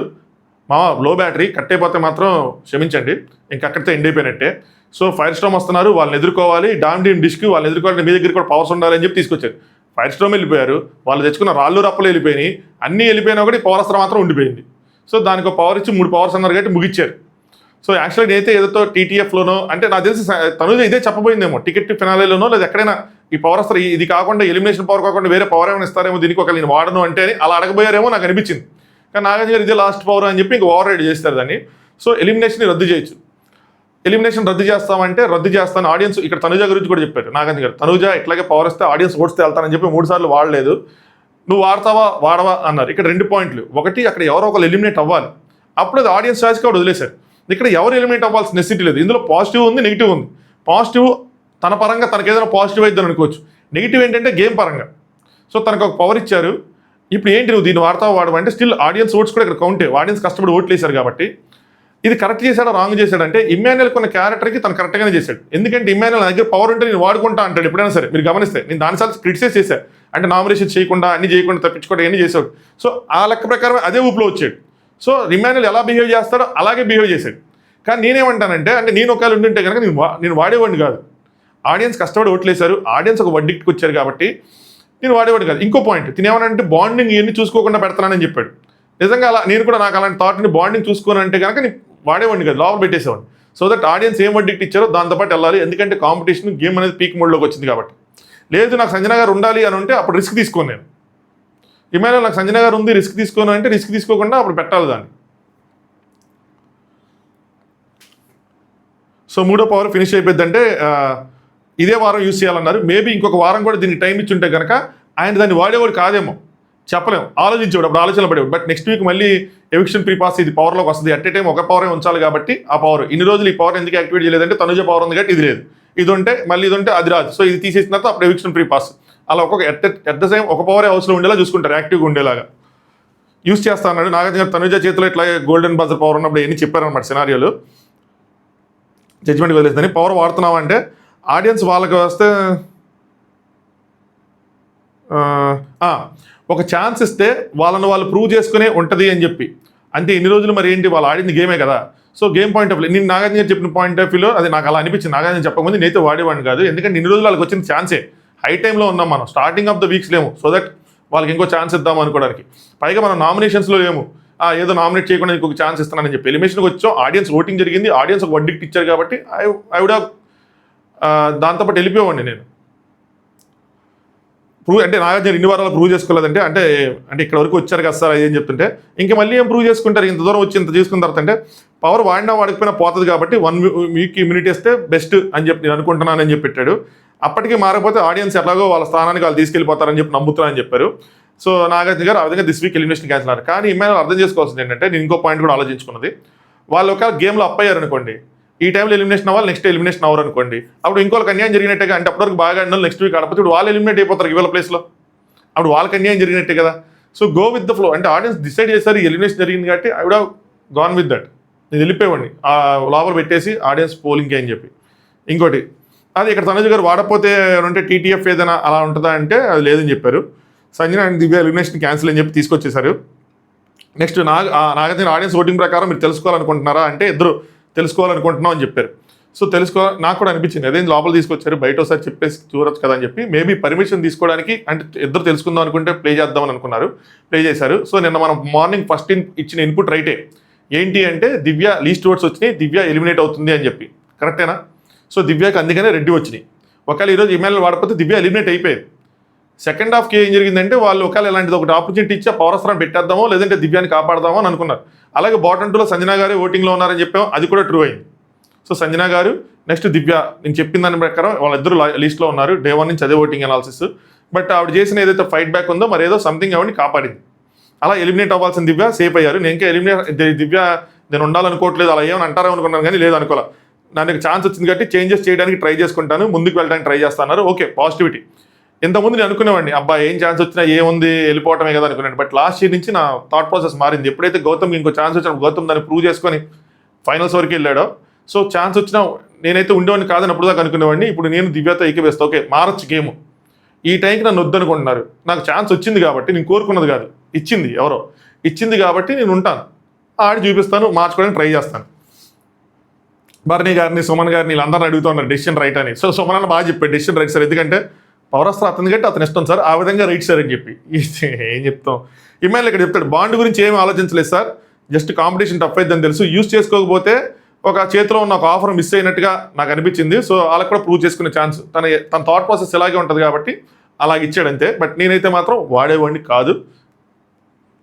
మామ, లో బ్యాటరీ కట్ అయిపోతే మాత్రం క్షమించండి, ఇంకక్కడితో ఎండ్ అయిపోయినట్టే. సో ఫైర్ స్ట్రోమ్ వస్తున్నారు, వాళ్ళని ఎదుర్కోవాలి, డామ్ డిష్కి వాళ్ళని ఎదుర్కోవాలి, మీ దగ్గర కూడా పవర్స్ ఉండాలని చెప్పి తీసుకొచ్చారు. ఫైర్ స్ట్రోమ్ వెళ్ళిపోయారు, వాళ్ళు తెచ్చుకున్న రాళ్ళు రప్పలు వెళ్ళిపోయినాయి, అన్నీ వెళ్ళిపోయినా కూడా ఈ పవర్ అస్త్రం మాత్రం ఉండిపోయింది. సో దానికి పవర్ ఇచ్చి 3 పవర్స్ అన్నారు కాబట్టి ముగిచ్చారు. సో యాక్చువల్గా నేనైతే ఏదో టీటీఎఫ్లోనో అంటే నాకు తెలిసి తనుజ ఇదే చెప్పబోయిందేమో, టికెట్ ఫినాలేలోనో లేదా ఎక్కడైనా ఈ పవర్ అస్త్రం ఇది కాకుండా ఎలిమినేషన్ పవర్ కాకుండా వేరే పవర్ ఏమైనా ఇస్తారేమో దీనికి, ఒక నేను వాడను అంటే అలా అడగబోయారేమో నాకు అనిపించింది. కానీ నాగార్జున గారు ఇదే లాస్ట్ పవర్ అని చెప్పి ఇంక ఓవర్ రైడ్ చేస్తారు దాన్ని. సో ఎలిమినేషన్ రద్దు చేయొచ్చు. ఎలిమినేషన్ రద్దు చేస్తామంటే రద్దు చేస్తాను. ఆడియన్స్ ఇక్కడ తనుజ గురించి కూడా చెప్పారు నాగార్జున గారు, తనుజ ఇట్లాగే పవర్ ఇస్తే ఆడియన్స్ ఓడిస్తే వెళ్తానని చెప్పి 3 సార్లు వాడలేదు, నువ్వు వాడవా అన్నారు. ఇక్కడ 2 పాయింట్లు. ఒకటి, అక్కడ ఎవరో ఒకరు ఎలిమినేట్ అవ్వాలి, అప్పుడు అది ఆడియన్స్ ఛాయిస్ కూడా వదిలేశారు. ఇక్కడ ఎవరు ఎలిమినేట్ అవ్వాల్సిన నెసిటీ లేదు. ఇందులో పాజిటివ్ ఉంది, నెగిటివ్ ఉంది. పాజిటివ్ తన పరంగా తనకు ఏదైనా పాజిటివ్ అయిద్దని అనుకోవచ్చు. నెగిటివ్ ఏంటంటే గేమ్ పరంగా. సో తనకు ఒక పవర్ ఇచ్చారు, ఇప్పుడు ఏంటి నువ్వు దీన్ని వాడవంటే స్టిల్ ఆడియన్స్ ఓట్స్ కూడా ఇక్కడ కౌంటే, ఆడియన్స్ కష్టపడి ఓట్లు వేశారు కాబట్టి. ఇది కరెక్ట్ చేశాడా రాంగ్ చేశాడంటే ఇమాన్యుల్ కొన్న క్యారెక్టర్కి తను కరెక్ట్గానే చేశాడు. ఎందుకంటే ఇమాన్యుల్ నా దగ్గర పవర్ ఉంటే నేను వాడుకుంటా అంటాడు ఎప్పుడైనా సరే. మీరు గమనిస్తే నేను దానిసార్లు క్రిటిసైజ్ చేశాను, అంటే నామినేషన్ చేయకుండా అన్ని చేయకుండా తప్పించుకోవడం అన్నీ చేశాడు. సో ఆ లెక్క ప్రకారం అదే ఊపులో వచ్చాడు. సో ఇమాన్యుల్ ఎలా బిహేవ్ చేస్తాడో అలాగే బిహేవ్ చేశాడు. కానీ నేనేమంటానంటే అంటే నేను ఒకవేళ ఉండింటే కనుక నేను వాడేవాడిని కాదు. ఆడియన్స్ కష్టపడి ఓట్లేశారు, ఆడియన్స్ ఒక వడ్డీకి వచ్చారు కాబట్టి నేను వాడేవాడు కాదు. ఇంకో పాయింట్, తినేమనంటే బాండింగ్ ఇవన్నీ చూసుకోకుండా పెడతానని చెప్పాడు. నిజంగా అలా నేను కూడా నాకు అలాంటి థాట్ని బాండింగ్ చూసుకోనంటే కనుక నేను వాడేవాడిని కాదు, లోపల పెట్టేసేవాడిని. సో దట్ ఆడియన్స్ ఏం వడ్డీకి ఇచ్చారో దాంతోపాటు వెళ్ళాలి. ఎందుకంటే కాంపిటీషన్ గేమ్ అనేది పీక్ మోడ్లోకి వచ్చింది కాబట్టి. లేదు నాకు సంజన గారు ఉండాలి అని ఉంటే అప్పుడు రిస్క్ తీసుకోను నేను. ఇమాన్యుల్ నాకు సంజన గారు ఉంది రిస్క్ తీసుకోను అంటే రిస్క్ తీసుకోకుండా అప్పుడు పెట్టాలి దాన్ని. సో 3వ పవర్ ఫినిష్ అయిపోద్దంటే ఇదే వారం యూజ్ చేయాలన్నారు. మేబీ ఇంకొక వారం కూడా దీనికి టైం ఇచ్చి ఉంటే కనుక ఆయన దాన్ని వాడేవాడు కాదేమో, చెప్పలేము, ఆలోచించేవాడు, అప్పుడు ఆలోచనలు పడేవాడు. బట్ నెక్స్ట్ వీక్ మళ్ళీ ఎవిక్షన్ ప్రీపాస్ ఇది పవర్లోకి వస్తుంది. అట్ ఏ టైం ఒక పవరే ఉంచాలి కాబట్టి ఆ పవర్ ఇన్ని రోజులు ఈ పవర్ ఎందుకు యాక్టివేట్ చేయలేదంటే తనుజ పవర్ ఉంది కాబట్టి ఇది లేదు, ఇది ఉంటే మళ్ళీ ఇది ఉంటే అది రాదు. సో ఇది తీసేసిన తర్వాత అప్పుడు ఎవిక్షన్ ప్రీపాస్ అలా ఒక్కొక్క ఎట్ ద సేమ్ ఒక పవరే హౌస్లో ఉండేలా చూసుకుంటారు, యాక్టివ్గా ఉండేలాగా యూజ్ చేస్తా అన్నాడు. నాగార్జున గారు తనుజ చేతిలో ఇట్లా గోల్డెన్ బజర్ పవర్ ఉన్నప్పుడు ఎన్ని చెప్పారనమాట సినారియోలు. జడ్జ్మెంట్ వదిలేదని పవర్ వాడుతున్నామంటే ఆడియన్స్ వాళ్ళకి వస్తే ఒక ఛాన్స్ ఇస్తే వాళ్ళని వాళ్ళు ప్రూవ్ చేసుకునే ఉంటుంది అని చెప్పి. అంటే ఇన్ని రోజులు మరి ఏంటి వాళ్ళు ఆడింది గేమే కదా. So game point of view నేను నాగార్జున గారు చెప్పిన పాయింట్ ఆఫ్ వ్యూలో అది నాకు అలా అనిపించింది. నాగార్జున చెప్పకముందు నేనైతే వాడేవాడిని కాదు, ఎందుకంటే ఇన్ని రోజులు వాళ్ళకి వచ్చిన ఛాన్సే. హై టైంలో ఉన్నాం మనం, స్టార్టింగ్ ఆఫ్ ద వీక్స్ లేము. సో దట్ వాళ్ళకి ఇంకో ఛాన్స్ ఇద్దాం అనుకోవడానికి. పైగా మనం నామినేషన్స్లో లేము, ఏదో నామినేట్ చేయకుండా ఇంకొక ఛాన్స్ ఇస్తున్నానని చెప్పి. ఎలిమినేషన్కి వచ్చాం, ఆడియన్స్ ఓటింగ్ జరిగింది, ఆడియన్స్ ఒక వడ్డీకి ఇచ్చారు కాబట్టి ఐ వుడ్ దాంతోపాటు వెళ్ళిపోయేవాడిని నేను. అంటే నాగార్జున ఇన్ని వారాలు ప్రూవ్ చేసుకోలేదంటే అంటే అంటే ఇక్కడ వరకు వచ్చారు కదా సార్ ఏం చెప్తుంటే ఇంకా మళ్ళీ ఏం ప్రూవ్ చేసుకుంటారు ఇంత దూరం వచ్చి ఇంత చేసుకున్న తర్వాత అంటే పవర్ వాడినా వాడిపోయినా పోతుంది కాబట్టి 1 వీక్ ఇమ్యూనిటీ ఇస్తే బెస్ట్ అని చెప్పి నేను అనుకుంటున్నానని చెప్పి పెట్టాడు. అప్పటికి మారకపోతే ఆడియన్స్ ఎట్లాగో వాళ్ళ స్థానానికి వాళ్ళు తీసుకెళ్ళిపోతారని చెప్పి నమ్ముతున్నారని చెప్పారు. సో నాగార్జున గారు ఆ విధంగా దిస్ వీక్ ఎలిమినేషన్ క్యాన్సిల్ అయ్యారు. కానీ ఇమ్మాయిల్ అర్థం చేసుకోవాల్సింది ఏంటంటే నేను ఇంకో పాయింట్ కూడా ఆలోచించుకున్నది, వాళ్ళు ఒకవేళ గేమ్లో అప్ అయ్యారు అనుకోండి, ఈ టైంలో ఎలిమినేషన్ అవ్వాలి, నెక్స్ట్ ఎలిమినేషన్ అవ్వరు అనుకోండి, అప్పుడు ఇంకోళ్ళకి అన్యాయం జరిగినట్టుగా. అంటే అప్పటివరకు బాగా ఆడిన నెక్స్ట్ వీక్ ఆడపోతే ఇప్పుడు వాళ్ళు ఎలిమినేట్ అయిపోతారు ఇవాళ ప్లేస్లో, అప్పుడు వాళ్ళకి అన్యాయం జరిగినట్టే కదా. So go with the flow. అంటే ఆడియన్స్ డిసైడ్ చేశారు ఎలిమినేషన్ జరిగింది కాబట్టి I would have gone with that. నేను వెళ్ళిపోయేవాడిని ఆ లోపల పెట్టేసి ఆడియన్స్ పోలింగ్కి అని చెప్పి. ఇంకోటి అది ఇక్కడ తనుజ గారు వాడపోతే ఏమంటే టీటీఎఫ్ ఏదైనా అలా ఉంటుందా అంటే అది లేదని చెప్పారు. Sanjana and Divya elimination cancel అని చెప్పి తీసుకొచ్చేసారు. నెక్స్ట్ నాగార్జున ఆడియన్స్ ఓటింగ్ ప్రకారం మీరు తెలుసుకోవాలనుకుంటున్నారా అంటే ఇద్దరు తెలుసుకోవాలనుకుంటున్నాం అని చెప్పారు. సో నాకు కూడా అనిపించింది అదే లోపల తీసుకొచ్చారు, బయట ఒకసారి చెప్పేసి చూడొచ్చు కదా అని చెప్పి మేబీ పర్మిషన్ తీసుకోవడానికి అంటే ఇద్దరు తెలుసుకుందాం అనుకుంటే ప్లే చేద్దామని అనుకున్నారు, ప్లే చేశారు. సో నిన్న మనం మార్నింగ్ ఫస్ట్ ఇచ్చిన ఇన్పుట్ రైటే. ఏంటి అంటే దివ్య లీస్ట్ ఓట్స్ వచ్చినాయి, దివ్య ఎలిమినేట్ అవుతుంది అని చెప్పి. కరెక్టేనా? సో దివ్యకి అందుకనే రెడ్డి వచ్చినాయి. ఒకవేళ ఈరోజు ఇమెయిల్ వాడకపోతే దివ్య ఎలిమినేట్ అయిపోయేది. సెకండ్ హాఫ్కి ఏం జరిగిందంటే వాళ్ళు ఒకవేళ ఇలాంటిది ఒకటి ఆపర్చునిటీ ఇచ్చి పవర్ అస్త్రాన్ని పెట్టేద్దామో లేదంటే దివ్యాన్ని కాపాడదామో అని అనుకున్నారు. అలాగే బాటమ్ 2లో సంజన గారే ఓటింగ్లో ఉన్నారని చెప్పాం, అది కూడా ట్రూ అయింది. సో సంజన గారు నెక్స్ట్ దివ్య నేను చెప్పిన దాని ప్రకారం వాళ్ళిద్దరు లిస్ట్లో ఉన్నారు. డే 1 నుంచి అదే ఓటింగ్ అనాలిసిస్. బట్ ఆవిడ చేసిన ఏదైతే ఫైట్ బ్యాక్ ఉందో మరి ఏదో సంథింగ్ ఆవిడని కాపాడింది. అలా ఎలిమినేట్ అవ్వాల్సిన దివ్య సేఫ్ అయ్యారు. నేను ఇంకా దివ్య నేను ఉండాలనుకోవట్లేదు అలా ఏమని అంటారో అనుకున్నాను కానీ లేదు అనుకోలే. నాకు ఛాన్స్ వచ్చింది కాబట్టి చేంజెస్ చేయడానికి ట్రై చేసుకుంటాను, ముందుకు వెళ్ళడానికి ట్రై చేస్తున్నారు. Okay, positivity. ఇంతకుముందు నేను అనుకునేవాడిని అబ్బా ఏం ఛాన్స్ వచ్చినా ఏముంది వెళ్ళిపోవటమే కదా అనుకున్నాను. బట్ లాస్ట్ ఇయర్ నుంచి నా థాట్ ప్రాసెస్ మారింది. ఎప్పుడైతే గౌతమ్ ఇంకో ఛాన్స్ వచ్చినప్పుడు గౌతమ్ దాన్ని ప్రూవ్ చేసుకొని ఫైనల్స్ వరకు వెళ్ళాడో, సో ఛాన్స్ వచ్చినా నేనైతే ఉండేవాడిని కాదని అప్పుడు దాకా అనుకునేవాడిని. ఇప్పుడు నేను దివ్యతో ఏకవేస్తా. ఓకే మారచ్చు గేమ్, ఈ టైంకి నన్ను వద్దనుకుంటున్నారు, నాకు ఛాన్స్ వచ్చింది కాబట్టి, నేను కోరుకున్నది కాదు ఇచ్చింది ఎవరో ఇచ్చింది కాబట్టి నేను ఉంటాను, ఆడి చూపిస్తాను, మార్చుకోవడానికి ట్రై చేస్తాను. భరణి గారిని సుమన్ గారిని వీళ్ళందరిని అడుగుతున్నారు డెసిషన్ రైట్ అని. సో సుమన్ అన్న బాగా చెప్పాడు డెసిషన్ రైట్ సార్, ఎందుకంటే పౌరస్త్ర అతని కంటే అతను ఇష్టం సార్, ఆ విధంగా రైట్ సార్ అని చెప్పి. ఏం చెప్తాం. ఇమ్మాయిల్ ఇక్కడ చెప్తాడు బాండ్ గురించి ఏమీ ఆలోచించలేదు సార్, జస్ట్ కాంపిటీషన్ టఫ్ అయిద్దని తెలుసు, యూజ్ చేసుకోకపోతే ఒక చేతిలో ఉన్న ఒక ఆఫర్ మిస్ అయినట్టుగా నాకు అనిపించింది. సో వాళ్ళకి కూడా ప్రూవ్ చేసుకునే ఛాన్స్ తన థాట్ ప్రాసెస్ ఇలాగే ఉంటుంది కాబట్టి అలాగే ఇచ్చాడంతే. బట్ నేనైతే మాత్రం వాడేవాడిని కాదు,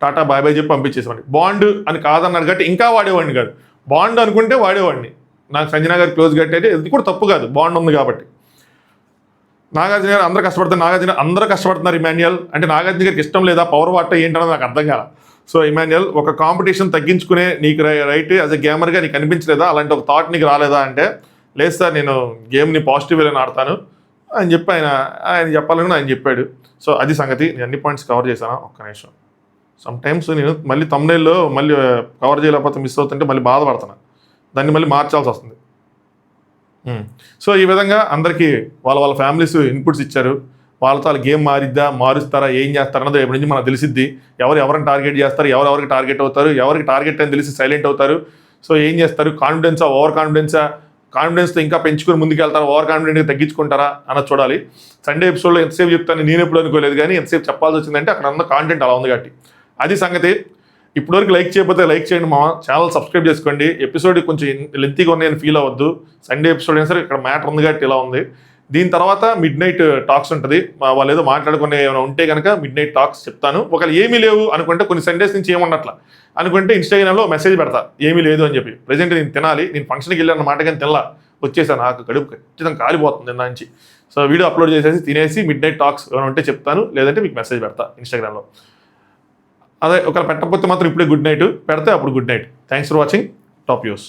టాటా బాయ్ బాయ్ చెప్పి పంపించేసేవాడిని. బాండ్ అని కాదన్నాడు కాబట్టి ఇంకా వాడేవాడిని కాదు, బాండ్ అనుకుంటే వాడేవాడిని. నాకు సంజన గారు క్లోజ్ కట్టేది ఇది కూడా తప్పు కాదు, బాండ్ ఉంది కాబట్టి. నాగార్జున గారు అందరూ కష్టపడుతున్నారు, అందరూ కష్టపడుతున్నారు. ఇమాన్యుయల్ అంటే నాగార్జున గారికి ఇష్టం లేదా పవర్ వాట ఏంటన్నది నాకు అర్థం కాల. సో ఇమాన్యుయల్ ఒక కాంపిటీషన్ తగ్గించుకునే నీకు రైట్ యాజ్ ఎ గేమర్గా నీకు అనిపించలేదా, అలాంటి ఒక థాట్ నీకు రాలేదా అంటే లేదు సార్ నేను గేమ్ని పాజిటివ్ వేలో ఆడతాను అని చెప్పి ఆయన చెప్పాలని ఆయన చెప్పాడు. సో అది సంగతి. నేను అన్ని పాయింట్స్ కవర్ చేశాను. ఒక్క నిమిషం. సమ్ టైమ్స్ నేను మళ్ళీ thumbnailలో మళ్ళీ కవర్ చేయలేకపోతే మిస్ అవుతుంటే మళ్ళీ బాధపడుతున్నాను, దాన్ని మళ్ళీ మార్చాల్సి వస్తుంది. సో ఈ విధంగా అందరికీ వాళ్ళ ఫ్యామిలీస్ ఇన్పుట్స్ ఇచ్చారు. వాళ్ళతో వాళ్ళ గేమ్ మారుస్తారా ఏం చేస్తారన్నది రేపు నుంచి మనకు తెలిసిద్ది. ఎవరిని టార్గెట్ చేస్తారు, ఎవరికి టార్గెట్ అవుతారు, ఎవరికి టార్గెట్ అని తెలిసి సైలెంట్ అవుతారు. సో ఏం చేస్తారు, కాన్ఫిడెన్సా ఓవర్ కాన్ఫిడెన్స్తో ఇంకా పెంచుకొని ముందుకు వెళ్తారా, ఓవర్ కాన్ఫిడెంట్గా తగ్గించుకుంటారా అన్నది చూడాలి. సండే ఎపిసోడ్లో ఎంతసేపు చెప్తాను నేను ఎప్పుడు అనుకోలేదు, కానీ ఎంతసేపు చెప్పాల్సి వచ్చిందంటే అక్కడ ఉన్న కాంటెంట్ అలా ఉంది కాబట్టి అది సంగతి. ఇప్పటివరకు లైక్ చేయకపోతే లైక్ చేయండి, మా ఛానల్ సబ్స్క్రైబ్ చేసుకోండి. ఎపిసోడ్ కొంచెం లెంతీగా ఉన్నాయని ఫీల్ అవ్వద్దు. సండే ఎపిసోడ్ అయినా సరే ఇక్కడ మ్యాటర్ ఉంది కాబట్టి ఇలా ఉంది. దీని తర్వాత మిడ్ నైట్ టాక్స్ ఉంటుంది, వాళ్ళు ఏదో మాట్లాడుకునే ఏమైనా ఉంటే కనుక మిడ్ నైట్ టాక్స్ చెప్తాను. ఒకవేళ ఏమీ లేవు అనుకుంటే కొన్ని సండేస్ నుంచి ఏమన్నట్ల అనుకుంటే ఇన్స్టాగ్రామ్లో మెసేజ్ పెడతా ఏమీ లేదు అని చెప్పి. ప్రజెంట్ నేను తినాలి, నేను ఫంక్షన్కి వెళ్ళాను మాట కానీ తినలా, వచ్చేసాను, నాకు కడుపు ఖచ్చితంగా కాలిపోతుంది నిన్న నుంచి. సో వీడియో అప్లోడ్ చేసేసి తినేసి మిడ్ నైట్ టాక్స్ ఏమైనా ఉంటే చెప్తాను, లేదంటే మీకు మెసేజ్ పెడతా ఇన్స్టాగ్రామ్లో. అదే ఒకవేళ పెట్టకపోతే మాత్రం ఇప్పుడే గుడ్ నైట్, పెడితే అప్పుడు good night. Thanks for watching top news.